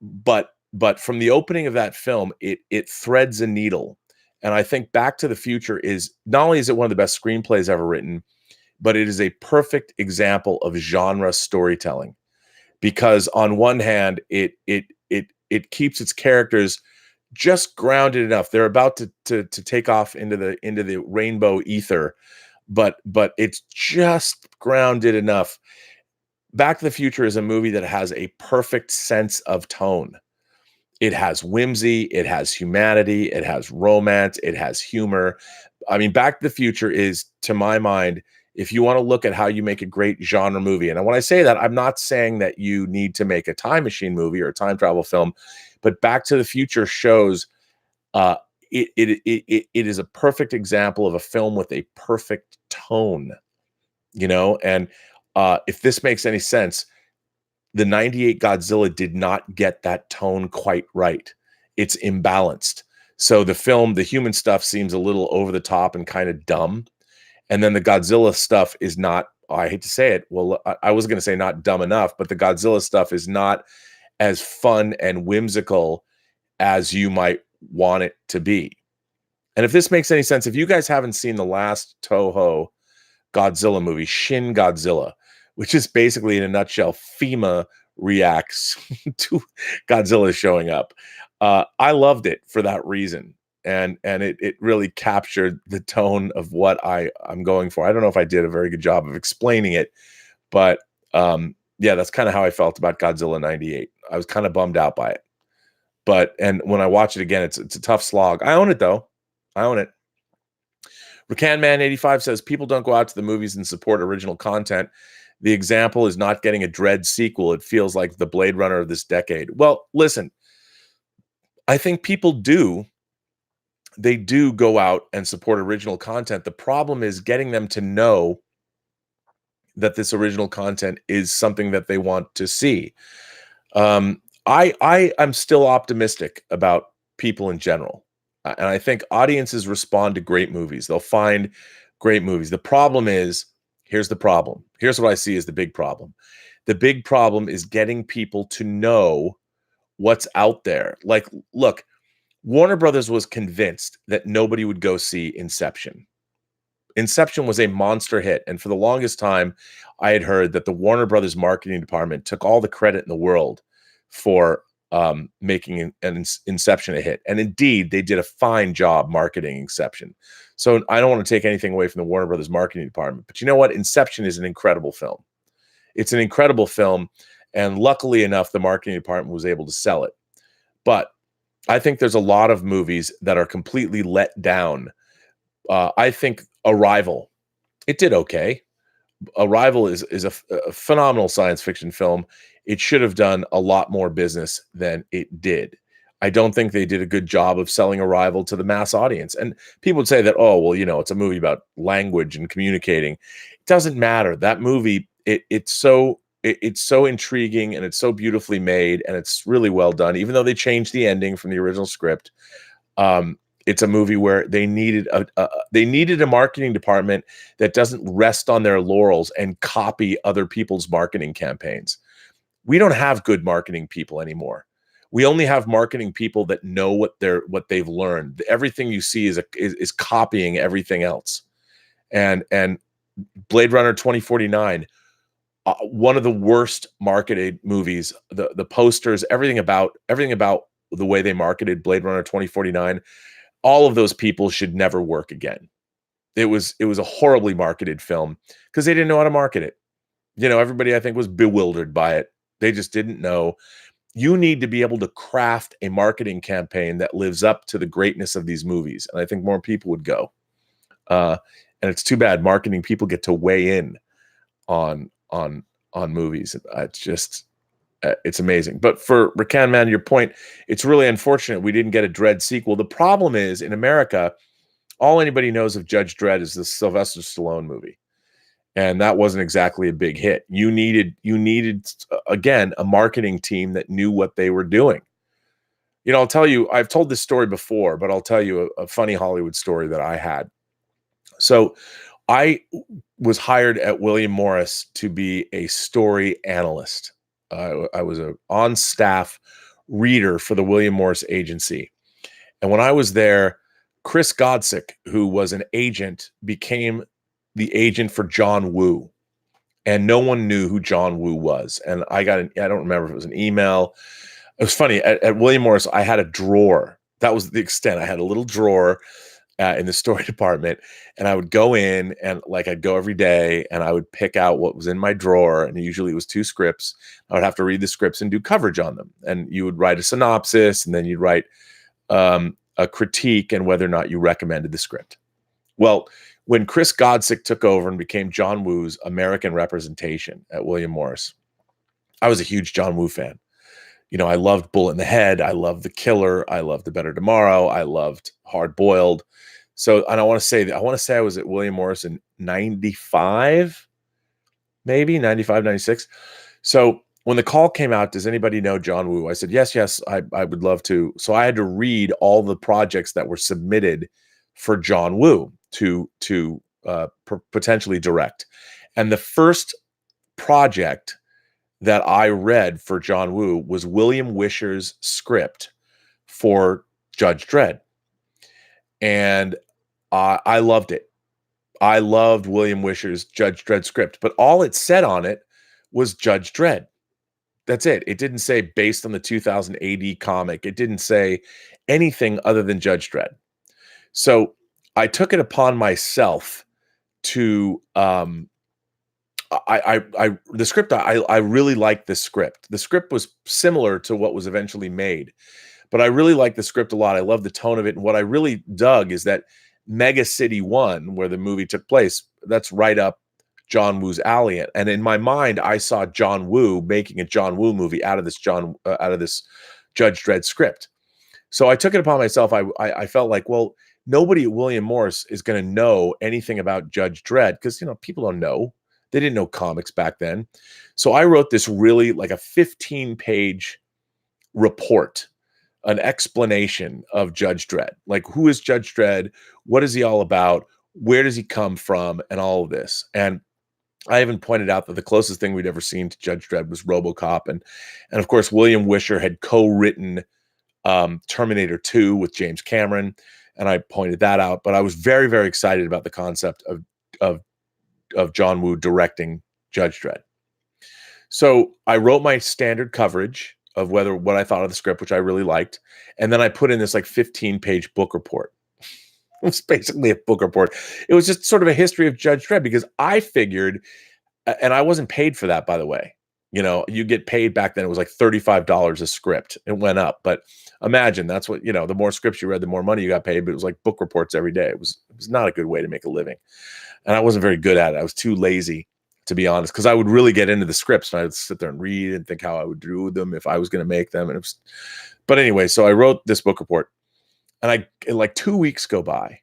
A: But from the opening of that film, it threads a needle. And I think Back to the Future is, not only is it one of the best screenplays ever written, but it is a perfect example of genre storytelling. Because on one hand, it keeps its characters just grounded enough. They're about to take off into the rainbow ether, but it's just grounded enough. Back to the Future is a movie that has a perfect sense of tone. It has whimsy, it has humanity, it has romance, it has humor. I mean, Back to the Future is, to my mind, if you want to look at how you make a great genre movie, and when I say that, I'm not saying that you need to make a time machine movie or a time travel film, but Back to the Future shows it is a perfect example of a film with a perfect tone, and if this makes any sense, the 98 Godzilla did not get that tone quite right. It's imbalanced. So the human stuff seems a little over the top and kind of dumb. And then the Godzilla stuff is not, I hate to say it, well, I was going to say not dumb enough, but the Godzilla stuff is not as fun and whimsical as you might want it to be. And if this makes any sense, if you guys haven't seen the last Toho Godzilla movie, Shin Godzilla, which is basically, in a nutshell, FEMA reacts to Godzilla showing up. I loved it for that reason. And it really captured the tone of what I'm going for. I don't know if I did a very good job of explaining it, but yeah, that's kind of how I felt about Godzilla 98. I was kind of bummed out by it. And when I watch it again, it's a tough slog. I own it, though. I own it. Rakan Man 85 says, people don't go out to the movies and support original content. The example is not getting a Dredd sequel. It feels like the Blade Runner of this decade. Well, listen, I think people do. They do go out and support original content. The problem is getting them to know that this original content is something that they want to see. I'm still optimistic about people in general. And I think audiences respond to great movies. They'll find great movies. The problem is, here's the problem. Here's what I see as the big problem. The big problem is getting people to know what's out there. Like, look, Warner Brothers was convinced that nobody would go see Inception. Inception was a monster hit. And for the longest time, I had heard that the Warner Brothers marketing department took all the credit in the world for making an Inception a hit. And indeed, they did a fine job marketing Inception. So I don't want to take anything away from the Warner Brothers marketing department. But you know what? Inception is an incredible film. It's an incredible film. And luckily enough, the marketing department was able to sell it. But I think there's a lot of movies that are completely let down. I think Arrival, it did okay. Arrival is a phenomenal science fiction film. It should have done a lot more business than it did. I don't think they did a good job of selling Arrival to the mass audience. And people would say that, oh, well, it's a movie about language and communicating. It doesn't matter. That movie, it's so intriguing, and it's so beautifully made, and it's really well done. Even though they changed the ending from the original script, it's a movie where they needed a marketing department that doesn't rest on their laurels and copy other people's marketing campaigns. We don't have good marketing people anymore. We only have marketing people that know what they've learned. Everything you see is copying everything else. And Blade Runner 2049, one of the worst marketed movies. The posters, everything about the way they marketed Blade Runner 2049. All of those people should never work again. It was a horribly marketed film because they didn't know how to market it. Everybody, I think, was bewildered by it. They just didn't know. You need to be able to craft a marketing campaign that lives up to the greatness of these movies. And I think more people would go. And it's too bad marketing people get to weigh in on movies. It's just, it's amazing. But for Rakan, man, your point, it's really unfortunate we didn't get a Dredd sequel. The problem is, in America, all anybody knows of Judge Dredd is the Sylvester Stallone movie. And that wasn't exactly a big hit. You needed again, a marketing team that knew what they were doing. I'll tell you, I've told this story before, but I'll tell you a funny Hollywood story that I had. So I was hired at William Morris to be a story analyst. I was an on-staff reader for the William Morris agency. And when I was there, Chris Godsick, who was an agent, became the agent for John Woo. And no one knew who John Woo was. And I don't remember if it was an email. It was funny. At William Morris, I had a drawer. That was the extent. I had a little drawer in the story department, and I would go in, and I'd go every day, and I would pick out what was in my drawer, and usually it was 2 scripts. I would have to read the scripts and do coverage on them, and you would write a synopsis, and then you'd write a critique and whether or not you recommended the script. Well, when Chris Godsick took over and became John Woo's American representation at William Morris, I was a huge John Woo fan. I loved Bullet in the Head. I loved The Killer. I loved The Better Tomorrow. I loved Hard Boiled. So, and I want to say I was at William Morris in 95, maybe 95, 96. So when the call came out, does anybody know John Woo? I said, yes, I would love to. So I had to read all the projects that were submitted for John Woo to potentially direct. And the first project that I read for John Woo was William Wisher's script for Judge Dredd. And I loved it. I loved William Wisher's Judge Dredd script, but all it said on it was Judge Dredd. That's it. It didn't say based on the 2000 AD comic. It didn't say anything other than Judge Dredd. So I took it upon myself to the script. I really liked the script. The script was similar to what was eventually made, but I really liked the script a lot. I love the tone of it. And what I really dug is that Mega City 1, where the movie took place, that's right up John Woo's alley. And in my mind, I saw John Woo making a John Woo movie out of this Judge Dredd script. So I took it upon myself. I felt like, well, nobody at William Morris is going to know anything about Judge Dredd because, people don't know. They didn't know comics back then. So I wrote this really like a 15-page report, an explanation of Judge Dredd. Like, who is Judge Dredd? What is he all about? Where does he come from? And all of this. And I even pointed out that the closest thing we'd ever seen to Judge Dredd was RoboCop. And of course, William Wisher had co-written Terminator 2 with James Cameron. And I pointed that out. But I was very, very excited about the concept of John Woo directing Judge Dredd. So I wrote my standard coverage of what I thought of the script, which I really liked. And then I put in this like 15-page book report. It was basically a book report. It was just sort of a history of Judge Dredd because I figured, and I wasn't paid for that, by the way. You get paid back then. It was like $35 a script. It went up. But imagine that's what, the more scripts you read, the more money you got paid. But it was like book reports every day. It was not a good way to make a living. And I wasn't very good at it. I was too lazy. to be honest, because I would really get into the scripts and I'd sit there and read and think how I would do them if I was going to make them. And it was, but anyway, so I wrote this book report, and like 2 weeks go by,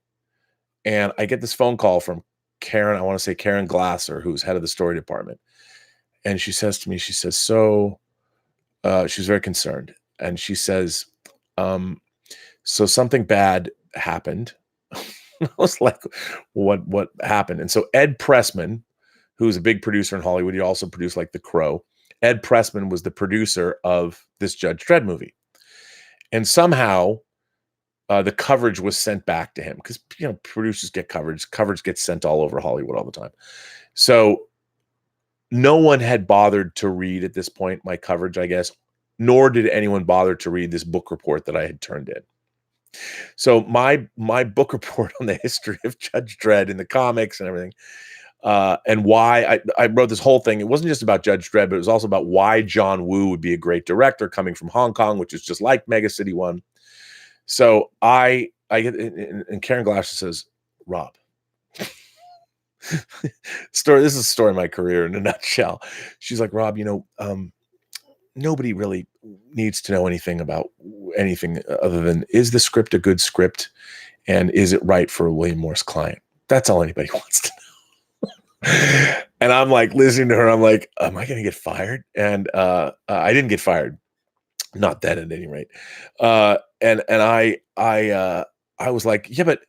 A: and I get this phone call from Karen. I want to say Karen Glasser, who's head of the story department. And she says to me, she says, she's very concerned. And she says, so something bad happened. I was like, what happened? And so Ed Pressman, who's a big producer in Hollywood, he also produced like The Crow. Ed Pressman was the producer of this Judge Dredd movie. And somehow the coverage was sent back to him, because, you know, producers get coverage. Coverage gets sent all over Hollywood all the time. So no one had bothered to read at this point my coverage, I guess, nor did anyone bother to read this book report that I had turned in. So my book report on the history of Judge Dredd in the comics and everything, and why I wrote this whole thing. It wasn't just about Judge Dredd, but it was also about why John Woo would be a great director coming from Hong Kong, which is just like Mega City 1. So I get, and Karen Glasser says, Rob, this is a story of my career in a nutshell. She's like, Rob, you know, nobody really needs to know anything about anything other than, is the script a good script, and is it right for a William Morris client? That's all anybody wants to know. And I'm like listening to her, I'm like, am I going to get fired? And I didn't get fired, not then at any rate. And I was like, yeah, but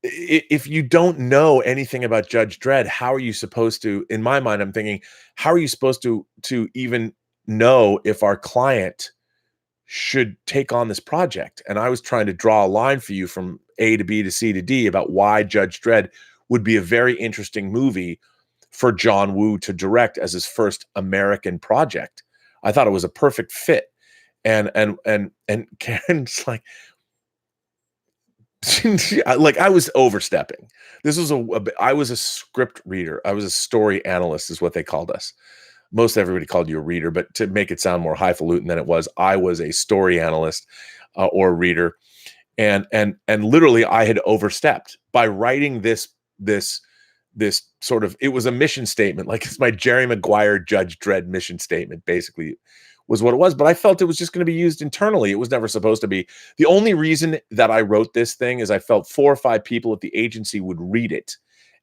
A: if you don't know anything about Judge Dredd, how are you supposed to? In my mind, I'm thinking, how are you supposed to even know if our client should take on this project? And I was trying to draw a line for you from A to B to C to D about why Judge Dredd would be a very interesting movie for John Woo to direct as his first American project. I thought it was a perfect fit. And Karen's like, like, I was overstepping. This was I was a script reader. I was a story analyst is what they called us. Most everybody called you a reader, but to make it sound more highfalutin than it was, I was a story analyst or reader. And literally I had overstepped by writing this sort of, it was a mission statement. Like, it's my Jerry Maguire Judge Dredd mission statement, basically, was what it was. But I felt it was just going to be used internally. It was never supposed to be. The only reason that I wrote this thing is I felt 4 or 5 people at the agency would read it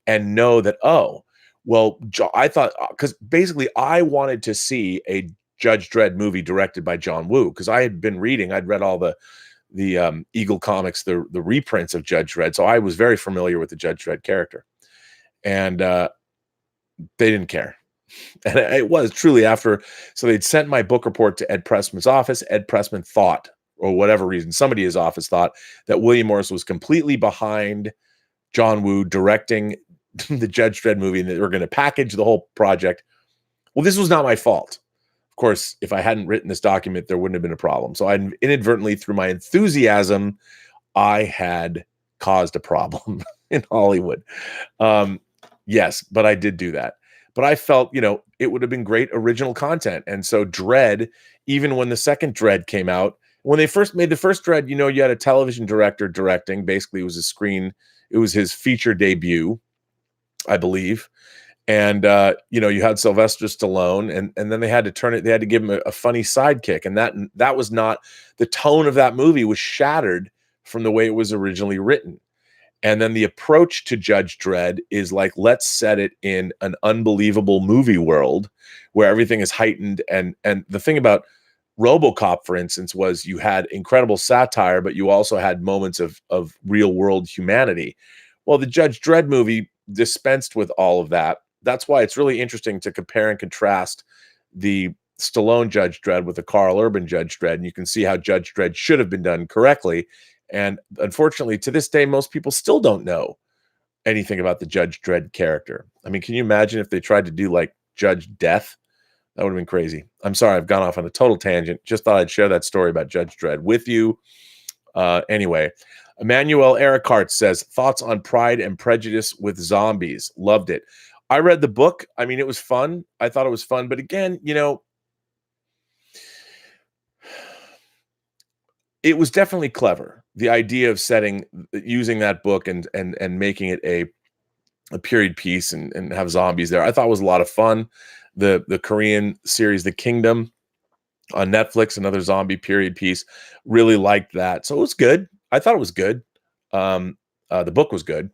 A: and know that, oh, well, I thought, because basically I wanted to see a Judge Dredd movie directed by John Woo, because I had been reading, I'd read all the Eagle comics, the reprints of Judge Dredd. So I was very familiar with the Judge Dredd character. And they didn't care. And it was truly after, so they'd sent my book report to Ed Pressman's office. Ed Pressman thought, or whatever reason, somebody in his office thought that William Morris was completely behind John Woo directing the Judge Dredd movie, and that they were going to package the whole project. Well, this was not my fault. Of course, if I hadn't written this document, there wouldn't have been a problem. So I inadvertently, through my enthusiasm, I had caused a problem in Hollywood. Yes, but I did do that. But I felt, you know, it would have been great original content. And so Dredd, even when the second Dredd came out, when they first made the first Dredd, you know, you had a television director directing. Basically, it was his feature debut, I believe. And, you know, you had Sylvester Stallone, and then they had to give him a funny sidekick. And that was not, the tone of that movie was shattered from the way it was originally written. And then the approach to Judge Dredd is like, let's set it in an unbelievable movie world where everything is heightened. And the thing about RoboCop, for instance, was you had incredible satire, but you also had moments of real world humanity. Well, the Judge Dredd movie dispensed with all of that. That's why it's really interesting to compare and contrast the Stallone Judge Dredd with the Carl Urban Judge Dredd. And you can see how Judge Dredd should have been done correctly. And unfortunately, to this day, most people still don't know anything about the Judge Dredd character. I mean, can you imagine if they tried to do like Judge Death? That would have been crazy. I'm sorry, I've gone off on a total tangent. Just thought I'd share that story about Judge Dredd with you. Anyway, Emmanuel Ericart says, thoughts on Pride and Prejudice with zombies. Loved it. I read the book. I mean, it was fun. I thought it was fun. But again, you know, it was definitely clever. The idea of using that book and making it a period piece and have zombies there. I thought it was a lot of fun. The Korean series, The Kingdom, on Netflix, another zombie period piece. Really liked that. So it was good. I thought it was good. The book was good.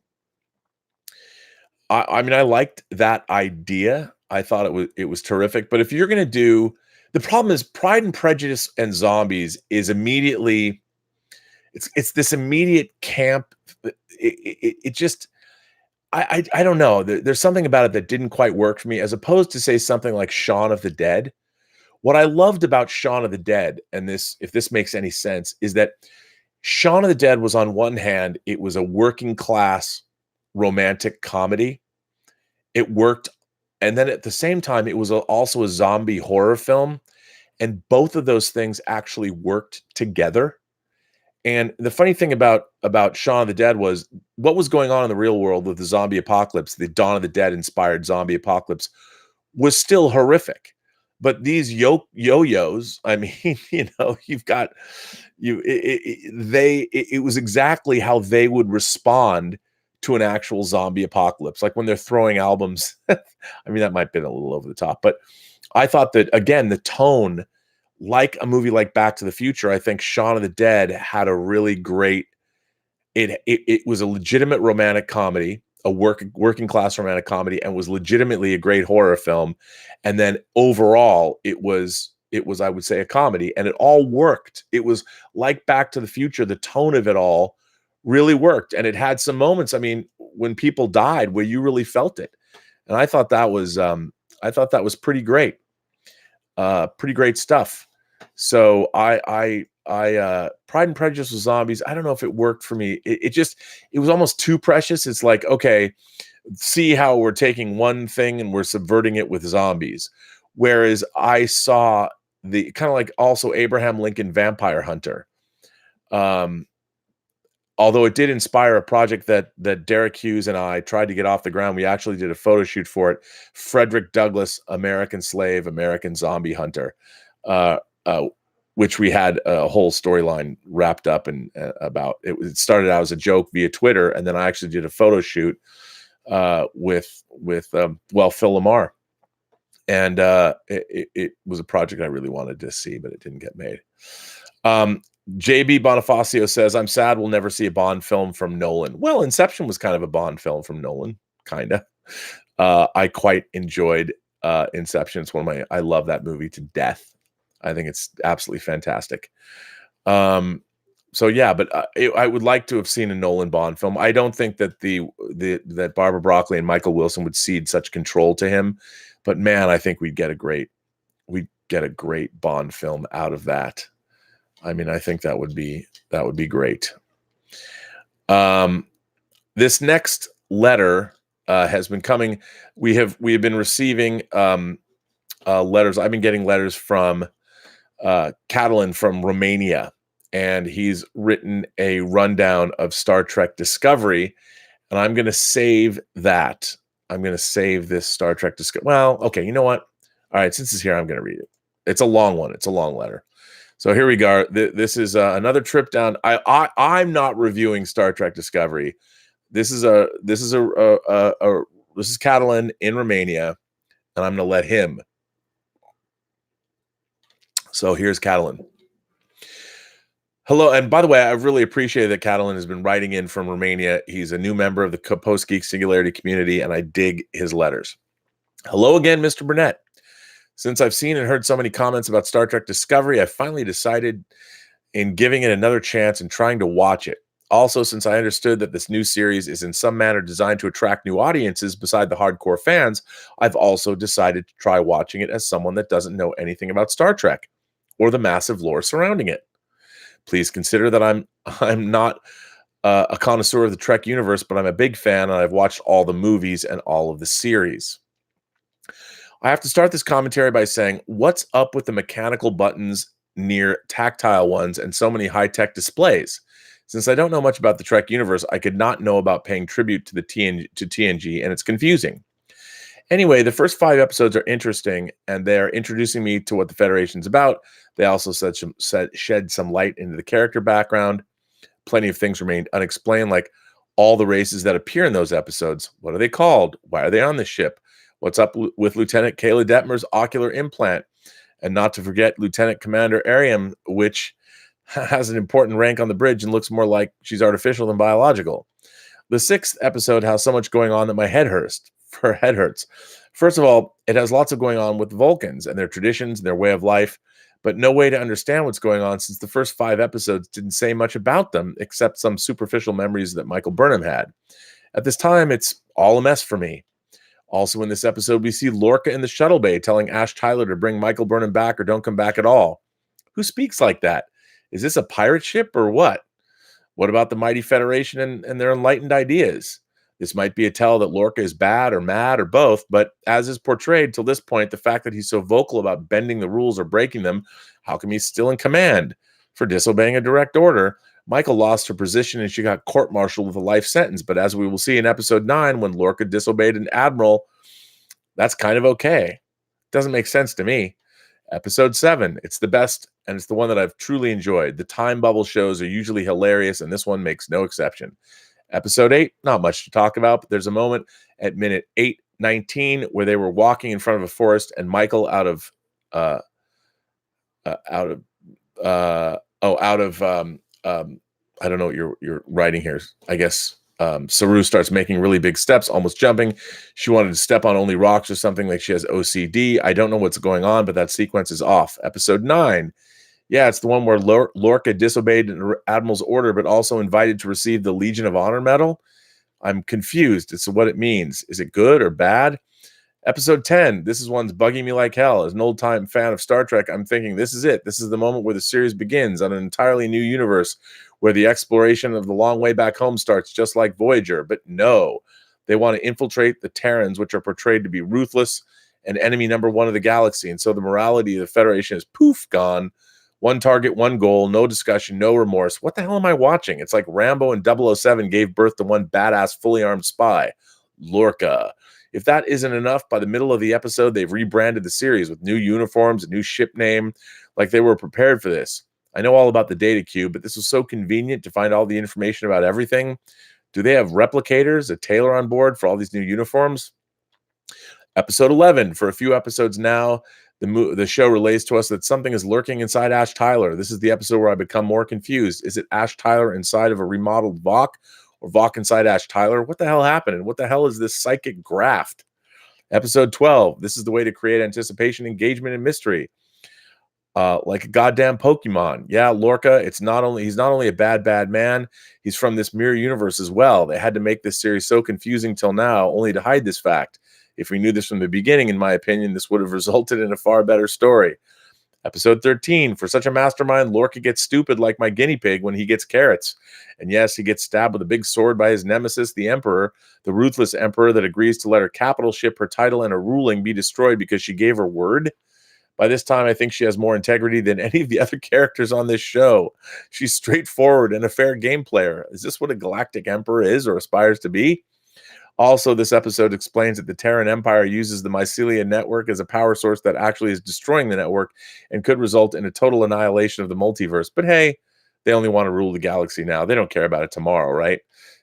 A: I mean, I liked that idea. I thought it was terrific. But if you're going to do, the problem is Pride and Prejudice and Zombies is immediately, it's this immediate camp. It just, I don't know. There's something about it that didn't quite work for me, as opposed to say something like Shaun of the Dead. What I loved about Shaun of the Dead, and this, if this makes any sense, is that Shaun of the Dead was, on one hand, it was a working class romantic comedy. It worked. And then at the same time, it was also a zombie horror film. And both of those things actually worked together. And the funny thing about Shaun of the Dead was what was going on in the real world with the zombie apocalypse, the Dawn of the Dead inspired zombie apocalypse, was still horrific. But these yo-yos, I mean, you've got it was exactly how they would respond to an actual zombie apocalypse. Like when they're throwing albums, I mean, that might have been a little over the top, but I thought that, again, the tone, like a movie like Back to the Future, I think Shaun of the Dead had a really great, it was a legitimate romantic comedy, a working class romantic comedy, and was legitimately a great horror film. And then overall it was, I would say, a comedy, and it all worked. It was like Back to the Future. The tone of it all really worked. And it had some moments, I mean, when people died, where you really felt it. And I thought that was pretty great. Pretty great stuff. So I Pride and Prejudice with zombies, I don't know if it worked for me. It was almost too precious. It's like, okay, see how we're taking one thing and we're subverting it with zombies. Whereas I saw the kind of like also Abraham Lincoln Vampire Hunter. Although it did inspire a project that Derek Hughes and I tried to get off the ground. We actually did a photo shoot for it. Frederick Douglass, American Slave, American Zombie Hunter, which we had a whole storyline wrapped up and about. It started out as a joke via Twitter, and then I actually did a photo shoot with Phil Lamar, and it was a project I really wanted to see, but it didn't get made. JB Bonifacio says, I'm sad we'll never see a Bond film from Nolan. Well, Inception was kind of a Bond film from Nolan, kind of. I quite enjoyed Inception. It's I love that movie to death. I think it's absolutely fantastic. So yeah, but I would like to have seen a Nolan Bond film. I don't think that that Barbara Broccoli and Michael Wilson would cede such control to him, but man, I think we'd get a great Bond film out of that. I mean, I think that would be great. This next letter has been coming. We have been receiving letters. I've been getting letters from Catalin from Romania, and he's written a rundown of Star Trek Discovery, and I'm going to save that. I'm going to save this Star Trek Discovery. Well, okay, you know what? All right, since it's here, I'm going to read it. It's a long one. It's a long letter. So here we go. This is another trip down. I'm not reviewing Star Trek Discovery. This is Catalin in Romania, and I'm going to let him. So here's Catalin. Hello, and by the way, I really appreciate that Catalin has been writing in from Romania. He's a new member of the Post-Geek Singularity community, and I dig his letters. Hello again, Mr. Burnett. Since I've seen and heard so many comments about Star Trek Discovery, I finally decided in giving it another chance and trying to watch it. Also, since I understood that this new series is in some manner designed to attract new audiences beside the hardcore fans, I've also decided to try watching it as someone that doesn't know anything about Star Trek or the massive lore surrounding it. Please consider that I'm not a connoisseur of the Trek universe, but I'm a big fan, and I've watched all the movies and all of the series. I have to start this commentary by saying, what's up with the mechanical buttons near tactile ones and so many high-tech displays? Since I don't know much about the Trek universe, I could not know about paying tribute to TNG, and it's confusing. Anyway, the first 5 episodes are interesting, and they're introducing me to what the Federation's about. They also shed some light into the character background. Plenty of things remained unexplained, like all the races that appear in those episodes. What are they called? Why are they on the ship? What's up with Lieutenant Kayla Detmer's ocular implant? And not to forget Lieutenant Commander Ariam, which has an important rank on the bridge and looks more like she's artificial than biological. The 6th episode has so much going on that my head hurts. Her head hurts. First of all, it has lots of going on with the Vulcans and their traditions and their way of life, but no way to understand what's going on since the first 5 episodes didn't say much about them except some superficial memories that Michael Burnham had. At this time, it's all a mess for me. Also in this episode, we see Lorca in the shuttle bay telling Ash Tyler to bring Michael Burnham back or don't come back at all. Who speaks like that? Is this a pirate ship or what? What about the mighty Federation and their enlightened ideas? This might be a tell that Lorca is bad or mad or both, but as is portrayed till this point, the fact that he's so vocal about bending the rules or breaking them, how come he's still in command? For disobeying a direct order, Michael lost her position and she got court-martialed with a life sentence, but as we will see in episode 9, when Lorca disobeyed an admiral, that's kind of okay. Doesn't make sense to me. Episode 7, it's the best, and it's the one that I've truly enjoyed. The time bubble shows are usually hilarious, and this one makes no exception. Episode 8, not much to talk about, but there's a moment at minute 8:19 where they were walking in front of a forest, and Michael out of I don't know what you're writing here. I guess Saru starts making really big steps, almost jumping. She wanted to step on only rocks or something, like she has OCD. I don't know what's going on, but that sequence is off. Episode 9. Yeah, it's the one where Lorca disobeyed an admiral's order, but also invited to receive the Legion of Honor medal. I'm confused as to what it means. Is it good or bad? Episode 10. This is one's bugging me like hell. As an old-time fan of Star Trek, I'm thinking this is it. This is the moment where the series begins on an entirely new universe where the exploration of the long way back home starts just like Voyager. But no, they want to infiltrate the Terrans, which are portrayed to be ruthless and enemy number 1 of the galaxy. And so the morality of the Federation is poof, gone. One target, one goal, no discussion, no remorse. What the hell am I watching? It's like Rambo and 007 gave birth to one badass, fully armed spy, Lorca. If that isn't enough, by the middle of the episode, they've rebranded the series with new uniforms, a new ship name, like they were prepared for this. I know all about the data cube, but this was so convenient to find all the information about everything. Do they have replicators, a tailor on board for all these new uniforms? Episode 11. For a few episodes now, the show relays to us that something is lurking inside Ash Tyler. This is the episode where I become more confused. Is it Ash Tyler inside of a remodeled Vok, or Vok inside Ash Tyler? What the hell happened? And what the hell is this psychic graft? Episode 12. This is the way to create anticipation, engagement, and mystery. Like a goddamn Pokemon. Yeah, Lorca, he's not only a bad man, he's from this mirror universe as well. They had to make this series so confusing till now, only to hide this fact. If we knew this from the beginning, in my opinion, this would have resulted in a far better story. Episode 13. For such a mastermind, Lorca gets stupid like my guinea pig when he gets carrots. And yes, he gets stabbed with a big sword by his nemesis, the Emperor, the ruthless Emperor that agrees to let her capital ship, her title, and her ruling be destroyed because she gave her word. By this time, I think she has more integrity than any of the other characters on this show. She's straightforward and a fair game player. Is this what a galactic emperor is or aspires to be? Also, this episode explains that the Terran Empire uses the Mycelian network as a power source that actually is destroying the network and could result in a total annihilation of the multiverse. But hey, they only want to rule the galaxy now. They don't care about it tomorrow, right?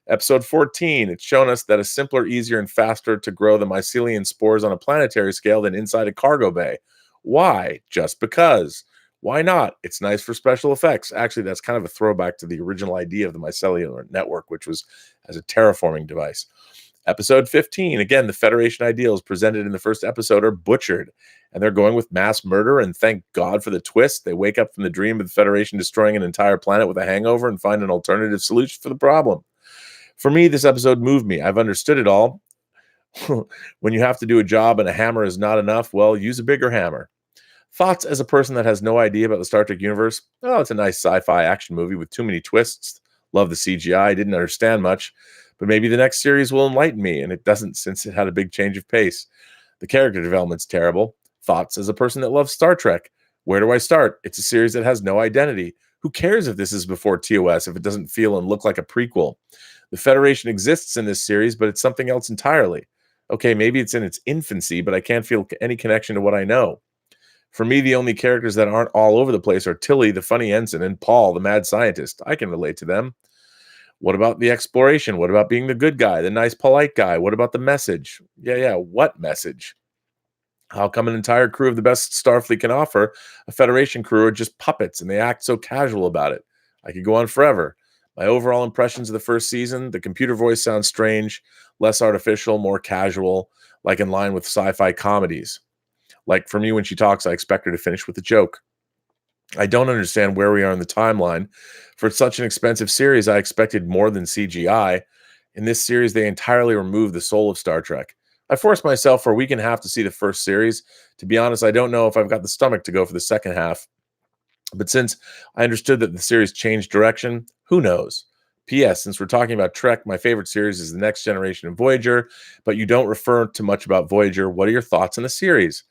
A: Episode 14, it's shown us that it's simpler, easier, and faster to grow the mycelium spores on a planetary scale than inside a cargo bay. Why? Just because. Why not? It's nice for special effects. Actually, that's kind of a throwback to the original idea of the mycelium network, which was as a terraforming device. Episode 15, again, the Federation ideals presented in the first episode are butchered, and they're going with mass murder, and thank God for the twist. They wake up from the dream of the Federation destroying an entire planet with a hangover and find an alternative solution for the problem. For me, this episode moved me. I've understood it all. When you have to do a job and a hammer is not enough, well, use a bigger hammer. Thoughts as a person that has no idea about the Star Trek universe? Oh, it's a nice sci-fi action movie with too many twists. Love the CGI. Didn't understand much. But maybe the next series will enlighten me, and it doesn't since it had a big change of pace. The character development's terrible. Thoughts as a person that loves Star Trek? Where do I start? It's a series that has no identity. Who cares if this is before TOS, if it doesn't feel and look like a prequel? The Federation exists in this series, but it's something else entirely. Okay, maybe it's in its infancy, but I can't feel any connection to what I know. For me, the only characters that aren't all over the place are Tilly, the funny ensign, and Paul, the mad scientist. I can relate to them. What about the exploration? What about being the good guy, the nice, polite guy? What about the message? Yeah. What message? How come an entire crew of the best Starfleet can offer, a Federation crew, are just puppets and they act so casual about it? I could go on forever. My overall impressions of the first season: the computer voice sounds strange, less artificial, more casual, like in line with sci-fi comedies. Like for me, when she talks, I expect her to finish with a joke. I don't understand where we are in the timeline. For such an expensive series, I expected more than CGI. In this series, they entirely removed the soul of Star Trek. I forced myself for a week and a half to see the first series. To be honest, I don't know if I've got the stomach to go for the second half. But since I understood that the series changed direction, who knows? P.S. Since we're talking about Trek, my favorite series is The Next Generation and Voyager, but you don't refer too much about Voyager. What are your thoughts on the series?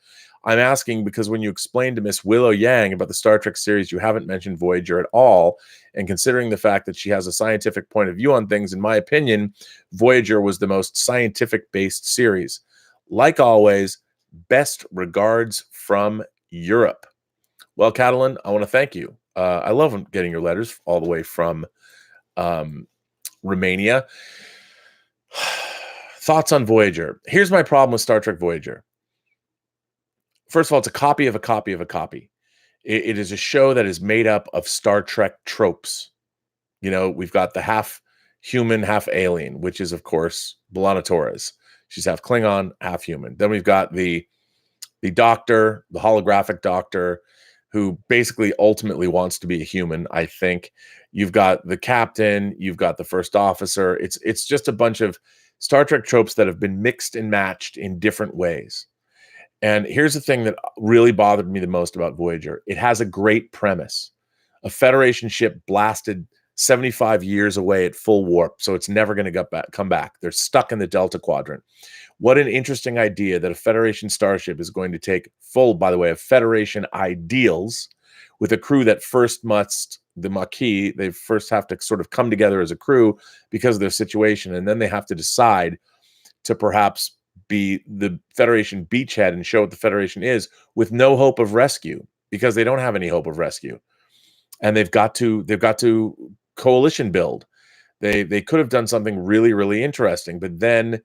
A: I'm asking because when you explained to Miss Willow Yang about the Star Trek series, you haven't mentioned Voyager at all. And considering the fact that she has a scientific point of view on things, in my opinion, Voyager was the most scientific-based series. Like always, best regards from Europe. Well, Catalin, I want to thank you. I love getting your letters all the way from Romania. Thoughts on Voyager. Here's my problem with Star Trek Voyager. First of all, it's a copy of a copy of a copy. It is a show that is made up of Star Trek tropes. You know, we've got the half human, half alien, which is, of course, B'Elanna Torres. She's half Klingon, half human. Then we've got the doctor, the holographic doctor, who basically ultimately wants to be a human, I think. You've got the captain, you've got the first officer. It's just a bunch of Star Trek tropes that have been mixed and matched in different ways. And here's the thing that really bothered me the most about Voyager. It has a great premise. A Federation ship blasted 75 years away at full warp, so it's never going to come back. They're stuck in the Delta Quadrant. What an interesting idea that a Federation starship is going to take full, by the way, of Federation ideals with a crew that first must, the Maquis, they first have to sort of come together as a crew because of their situation, and then they have to decide to perhaps be the Federation beachhead and show what the Federation is, with no hope of rescue, because they don't have any hope of rescue. And they've got to coalition build. They could have done something really, really interesting, but then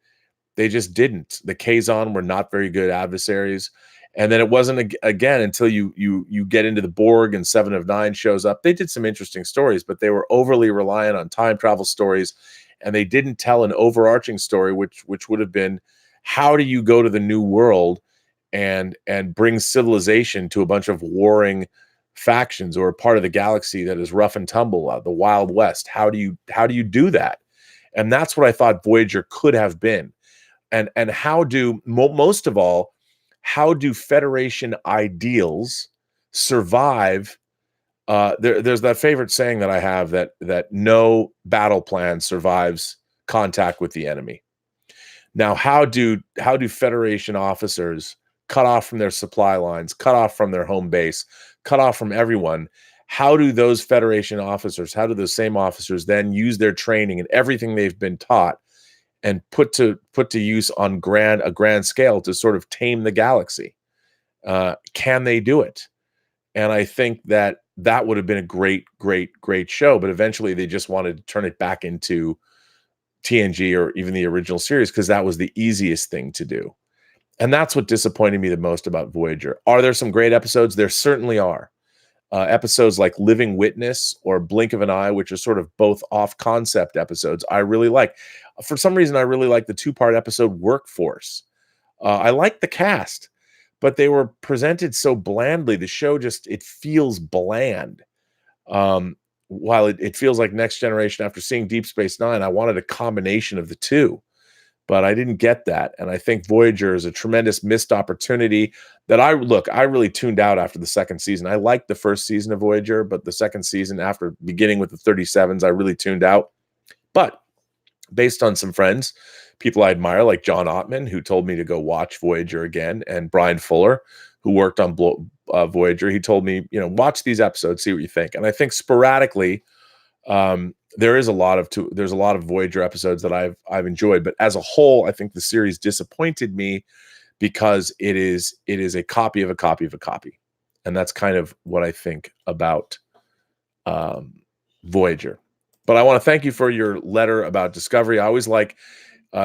A: they just didn't. The Kazon were not very good adversaries. And then it wasn't again until you get into the Borg and Seven of Nine shows up. They did some interesting stories, but they were overly reliant on time travel stories, and they didn't tell an overarching story, which would have been, how do you go to the new world and bring civilization to a bunch of warring factions or a part of the galaxy that is rough and tumble, the Wild West? How do you do that? And that's what I thought Voyager could have been. And how do, most of all, how do Federation ideals survive? There's that favorite saying that I have that no battle plan survives contact with the enemy. Now, how do Federation officers, cut off from their supply lines, cut off from their home base, cut off from everyone, how do those Federation officers, how do those same officers then use their training and everything they've been taught and put to use on a grand scale to sort of tame the galaxy? Can they do it? And I think that would have been a great show, but eventually they just wanted to turn it back into TNG or even the original series because that was the easiest thing to do. And that's what disappointed me the most about Voyager. Are there some great episodes? There certainly are. Episodes like Living Witness or Blink of an Eye, which are sort of both off-concept episodes, I really like. For some reason, I really like the two-part episode Workforce. I like the cast, but they were presented so blandly. The show it feels bland. While it feels like Next Generation, after seeing Deep Space Nine, I wanted a combination of the two, but I didn't get that. And I think Voyager is a tremendous missed opportunity that I really tuned out after the second season. I liked the first season of Voyager, but the second season, after beginning with the 37s, I really tuned out. But based on some friends, people I admire, like John Ottman, who told me to go watch Voyager again, and Brian Fuller, who worked on Voyager, he told me, watch these episodes, see what you think. And I think sporadically, there's a lot of Voyager episodes that I've enjoyed, but as a whole, I think the series disappointed me because it is a copy of a copy of a copy, and that's kind of what I think about Voyager. But I want to thank you for your letter about Discovery. I always like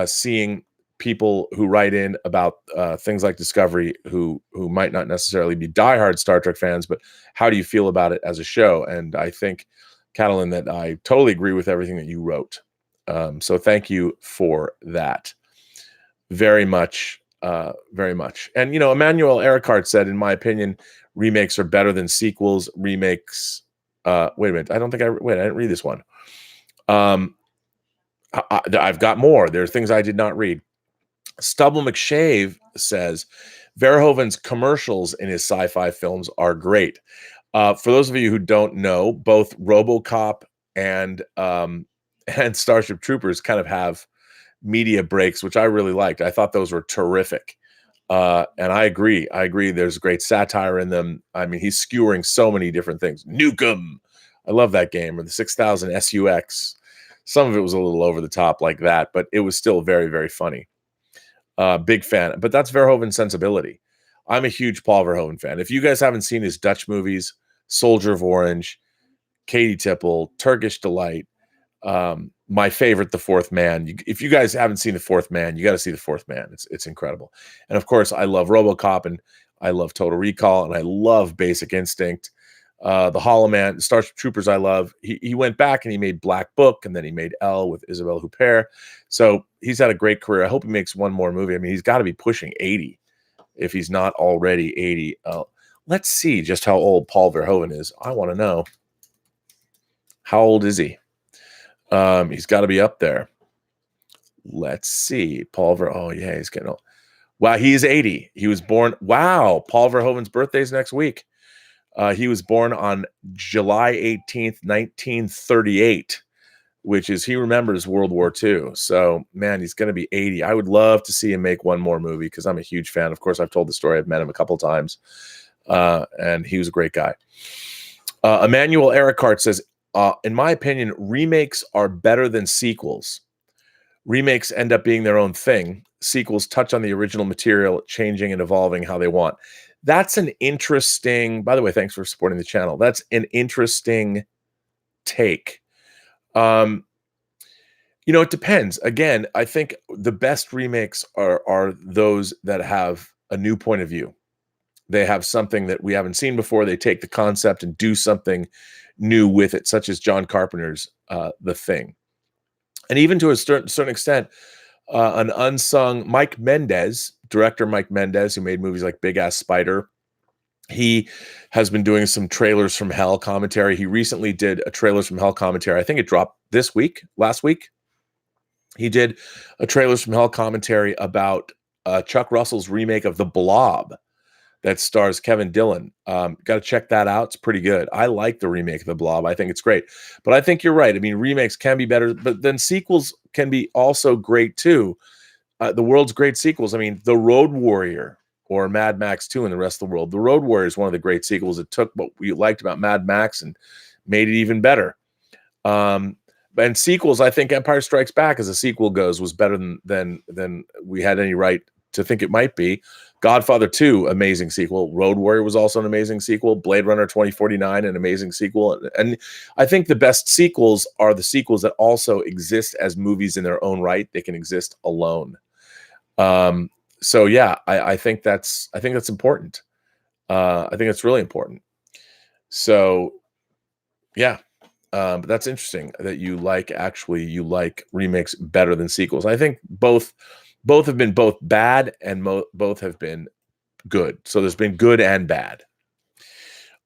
A: seeing people who write in about things like Discovery who might not necessarily be diehard Star Trek fans, but how do you feel about it as a show? And I think, Catalin, that I totally agree with everything that you wrote. So thank you for that. Very much, very much. And, you know, Emmanuel Ericart said, in my opinion, remakes are better than sequels. Remakes, wait a minute. I didn't read this one. I've got more. There are things I did not read. Stubble McShave says, Verhoeven's commercials in his sci-fi films are great. For those of you who don't know, both RoboCop and Starship Troopers kind of have media breaks, which I really liked. I thought those were terrific. And I agree. There's great satire in them. I mean, he's skewering so many different things. Nukem. I love that game. Or the 6000 SUX. Some of it was a little over the top like that, but it was still very, very funny. Big fan. But that's Verhoeven's sensibility. I'm a huge Paul Verhoeven fan. If you guys haven't seen his Dutch movies, Soldier of Orange, Katie Tipple, Turkish Delight, my favorite, The Fourth Man. If you guys haven't seen The Fourth Man, you got to see The Fourth Man. It's incredible. And of course, I love RoboCop, and I love Total Recall, and I love Basic Instinct. The Hollow Man, Starship Troopers, I love. He went back and he made Black Book, and then he made Elle with Isabelle Huppert. So he's had a great career. I hope he makes one more movie. I mean, he's got to be pushing 80 if he's not already 80. Let's see just how old Paul Verhoeven is. I want to know. How old is he? He's got to be up there. Let's see. Paul Verhoeven. Oh, yeah, he's getting old. Wow, he is 80. He was born. Wow, Paul Verhoeven's birthday's next week. He was born on July 18th, 1938, which is, he remembers World War II. So, man, he's going to be 80. I would love to see him make one more movie because I'm a huge fan. Of course, I've told the story. I've met him a couple times, and he was a great guy. Emmanuel Ericart says, in my opinion, remakes are better than sequels. Remakes end up being their own thing. Sequels touch on the original material, changing and evolving how they want. That's an interesting, by the way, thanks for supporting the channel. That's an interesting take. You know, it depends. Again, I think the best remakes are those that have a new point of view. They have something that we haven't seen before. They take the concept and do something new with it, such as John Carpenter's The Thing. And even to a certain extent, an unsung Mike Mendez, director Mike Mendez, who made movies like Big Ass Spider. He has been doing some Trailers from Hell commentary. He recently did a Trailers from Hell commentary. I think it dropped last week. He did a Trailers from Hell commentary about Chuck Russell's remake of The Blob that stars Kevin Dillon. Got to check that out. It's pretty good. I like the remake of The Blob. I think it's great. But I think you're right. I mean, remakes can be better, but then sequels can be also great too. The world's great sequels. I mean, The Road Warrior or Mad Max 2 and the rest of the world. The Road Warrior is one of the great sequels. It took what we liked about Mad Max and made it even better. And sequels, I think Empire Strikes Back, as a sequel goes, was better than we had any right to think it might be. Godfather 2, amazing sequel. Road Warrior was also an amazing sequel. Blade Runner 2049, an amazing sequel. And I think the best sequels are the sequels that also exist as movies in their own right. They can exist alone. So yeah, I think that's important. I think it's really important. So yeah, but that's interesting that you like remakes better than sequels. I think both have been both bad and both have been good. So there's been good and bad.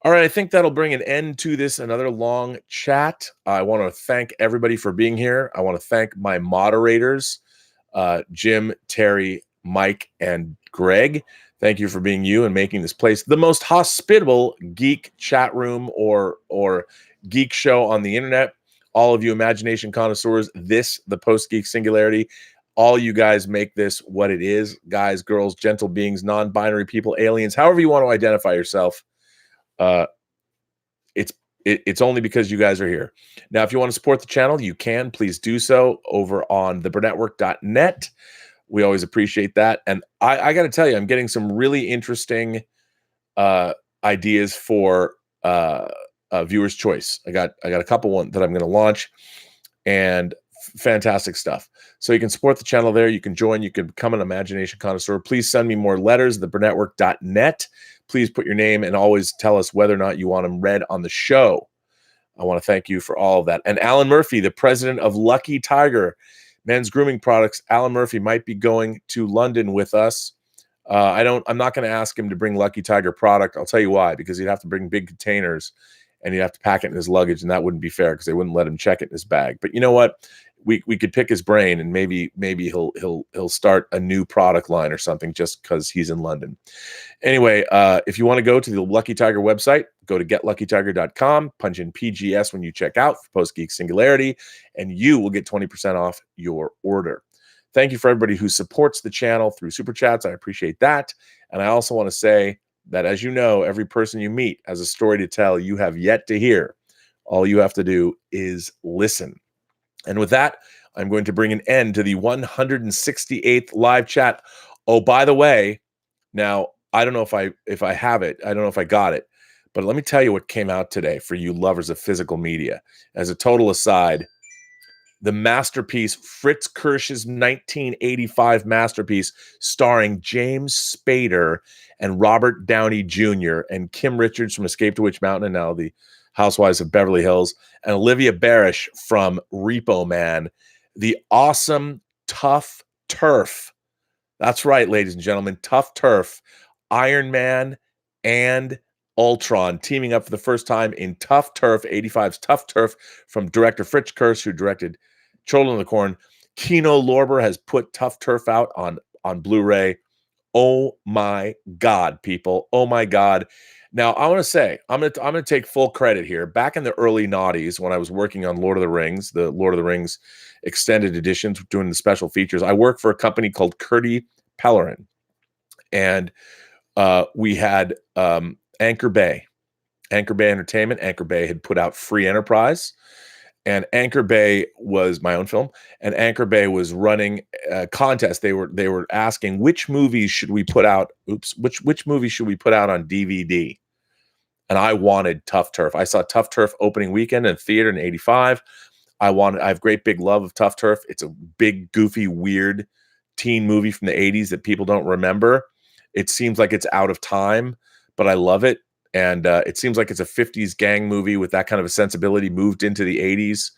A: All right, I think that'll bring an end to this, another long chat. I want to thank everybody for being here. I want to thank my moderators, Jim, Terry, Mike, and Greg. Thank you for being you and making this place the most hospitable geek chat room or geek show on the internet. All of you imagination connoisseurs, the Post-Geek Singularity, all you guys make this what it is. Guys, girls, gentle beings, non-binary people, aliens, however you want to identify yourself. It's only because you guys are here. Now, if you want to support the channel, you can. Please do so over on theburnettwork.net. We always appreciate that. And I got to tell you, I'm getting some really interesting ideas for viewers' choice. I got a couple one that I'm going to launch. and fantastic stuff. So you can support the channel there. You can join. You can become an Imagination Connoisseur. Please send me more letters, theburnettwork.net. Please put your name and always tell us whether or not you want them read on the show. I want to thank you for all of that. And Alan Murphy, the president of Lucky Tiger Men's Grooming Products. Alan Murphy might be going to London with us. I'm not going to ask him to bring Lucky Tiger product. I'll tell you why, because he'd have to bring big containers and he'd have to pack it in his luggage, and that wouldn't be fair because they wouldn't let him check it in his bag. But you know what? We could pick his brain, and maybe he'll start a new product line or something just because he's in London. Anyway, if you want to go to the Lucky Tiger website, go to getluckytiger.com, punch in PGS when you check out for Post-Geek Singularity, and you will get 20% off your order. Thank you for everybody who supports the channel through Super Chats. I appreciate that. And I also want to say that, as you know, every person you meet has a story to tell you have yet to hear. All you have to do is listen. And with that, I'm going to bring an end to the 168th live chat. Oh, by the way, now, I don't know if I have it. I don't know if I got it. But let me tell you what came out today for you lovers of physical media. As a total aside, the masterpiece, Fritz Kirsch's 1985 masterpiece, starring James Spader and Robert Downey Jr. and Kim Richards from Escape to Witch Mountain and now the Housewives of Beverly Hills, and Olivia Barish from Repo Man. The awesome Tough Turf. That's right, ladies and gentlemen. Tough Turf, Iron Man, and Ultron teaming up for the first time in Tough Turf, 85's Tough Turf, from director Fritz Kirsch, who directed Children of the Corn. Kino Lorber has put Tough Turf out on Blu-ray. Oh my God, people. Oh my God. Now, I want to say, I'm gonna take full credit here. Back in the early noughties, when I was working on Lord of the Rings extended editions, doing the special features, I worked for a company called Curdy Pellerin. And we had Anchor Bay Entertainment. Anchor Bay had put out Free Enterprise, and Anchor Bay was my own film. And Anchor Bay was running a contest. They were asking which movies should we put out. Which movies should we put out on DVD? And I wanted Tough Turf. I saw Tough Turf opening weekend in theater in '85. I have great big love of Tough Turf. It's a big, goofy, weird teen movie from the '80s that people don't remember. It seems like it's out of time, but I love it. And it seems like it's a 50s gang movie with that kind of a sensibility moved into the 80s,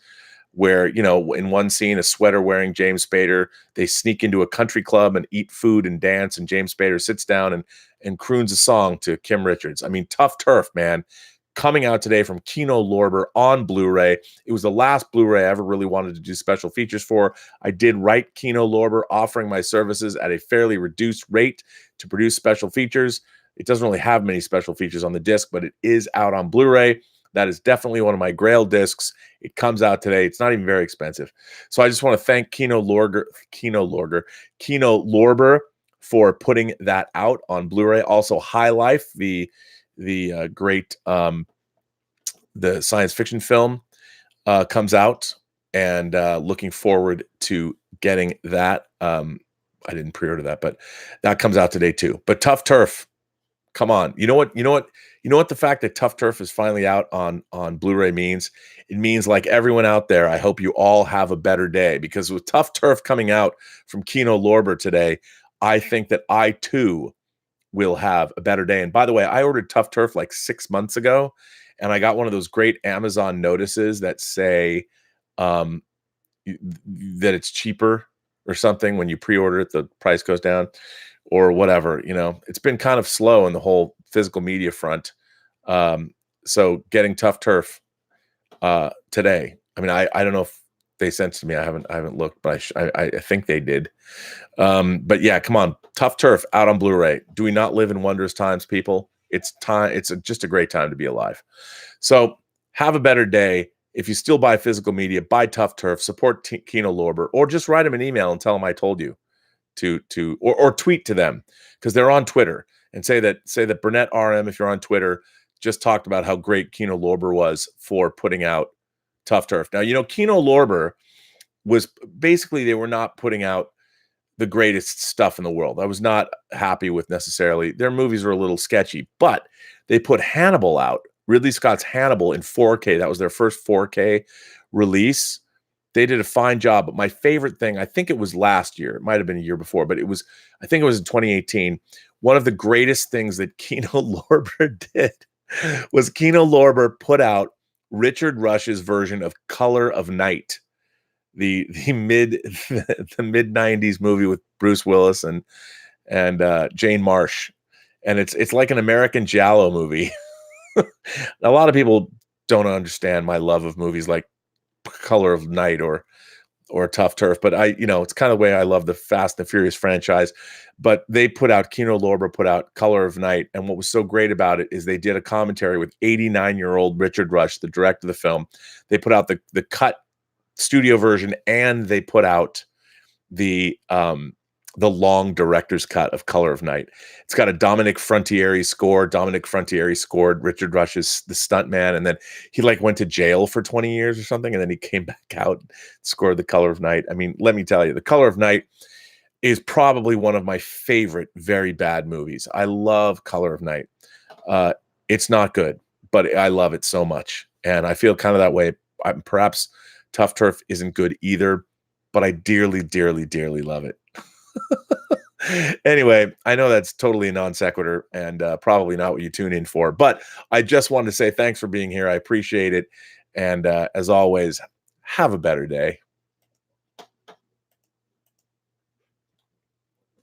A: where, you know, in one scene, a sweater wearing James Spader, they sneak into a country club and eat food and dance, and James Spader sits down and croons a song to Kim Richards. I mean, Tough Turf, man, coming out today from Kino Lorber on Blu-ray. It was the last Blu-ray I ever really wanted to do special features for. I did write Kino Lorber, offering my services at a fairly reduced rate to produce special features. It doesn't really have many special features on the disc, but it is out on Blu-ray. That is definitely one of my grail discs. It comes out today. It's not even very expensive. So I just want to thank Kino Lorber for putting that out on Blu-ray. Also, High Life, the great the science fiction film, comes out, and looking forward to getting that. I didn't pre-order that, but that comes out today too. But Tough Turf, come on. You know what the fact that Tough Turf is finally out on Blu-ray means? It means, like everyone out there, I hope you all have a better day, because with Tough Turf coming out from Kino Lorber today, I think that I too will have a better day. And by the way, I ordered Tough Turf like 6 months ago, and I got one of those great Amazon notices that say that it's cheaper or something. When you pre-order it, the price goes down or whatever. You know, it's been kind of slow in the whole physical media front. So getting Tough Turf today, I mean, I don't know if they sent it to me. I haven't looked, but I think they did. But yeah, come on, Tough Turf out on Blu-ray. Do we not live in wondrous times, people? It's time. It's just a great time to be alive. So have a better day. If you still buy physical media, buy Tough Turf, support Kino Lorber, or just write them an email and tell them I told you or tweet to them, because they're on Twitter, and say that Burnett RM, if you're on Twitter, just talked about how great Kino Lorber was for putting out Tough Turf. Now, you know, Kino Lorber was basically, they were not putting out the greatest stuff in the world. I was not happy with necessarily. Their movies were a little sketchy, but they put Hannibal out, Ridley Scott's Hannibal, in 4K. That was their first 4K release. They did a fine job. But my favorite thing, I think it was last year, it might have been a year before, but I think it was in 2018. One of the greatest things that Kino Lorber did was Kino Lorber put out Richard Rush's version of Color of Night, the mid 90s movie with Bruce Willis and Jane Marsh. And it's like an American Giallo movie. A lot of people don't understand my love of movies like Color of Night or Tough Turf, but it's kind of the way I love the Fast and Furious franchise. But Kino Lorber put out Color of Night, and what was so great about it is they did a commentary with 89-year-old Richard Rush, the director of the film. They put out the cut studio version, and they put out the long director's cut of Color of Night. It's got a Dominic Frontieri score. Dominic Frontieri scored Richard Rush's The Stuntman, and then he went to jail for 20 years or something, and then he came back out and scored The Color of Night. I mean, let me tell you, The Color of Night is probably one of my favorite very bad movies. I love Color of Night. It's not good, but I love it so much, and I feel kind of that way. Perhaps Tough Turf isn't good either, but I dearly, dearly, dearly love it. Anyway, I know that's totally a non sequitur and probably not what you tune in for, but I just wanted to say thanks for being here. I appreciate it. And as always, have a better day.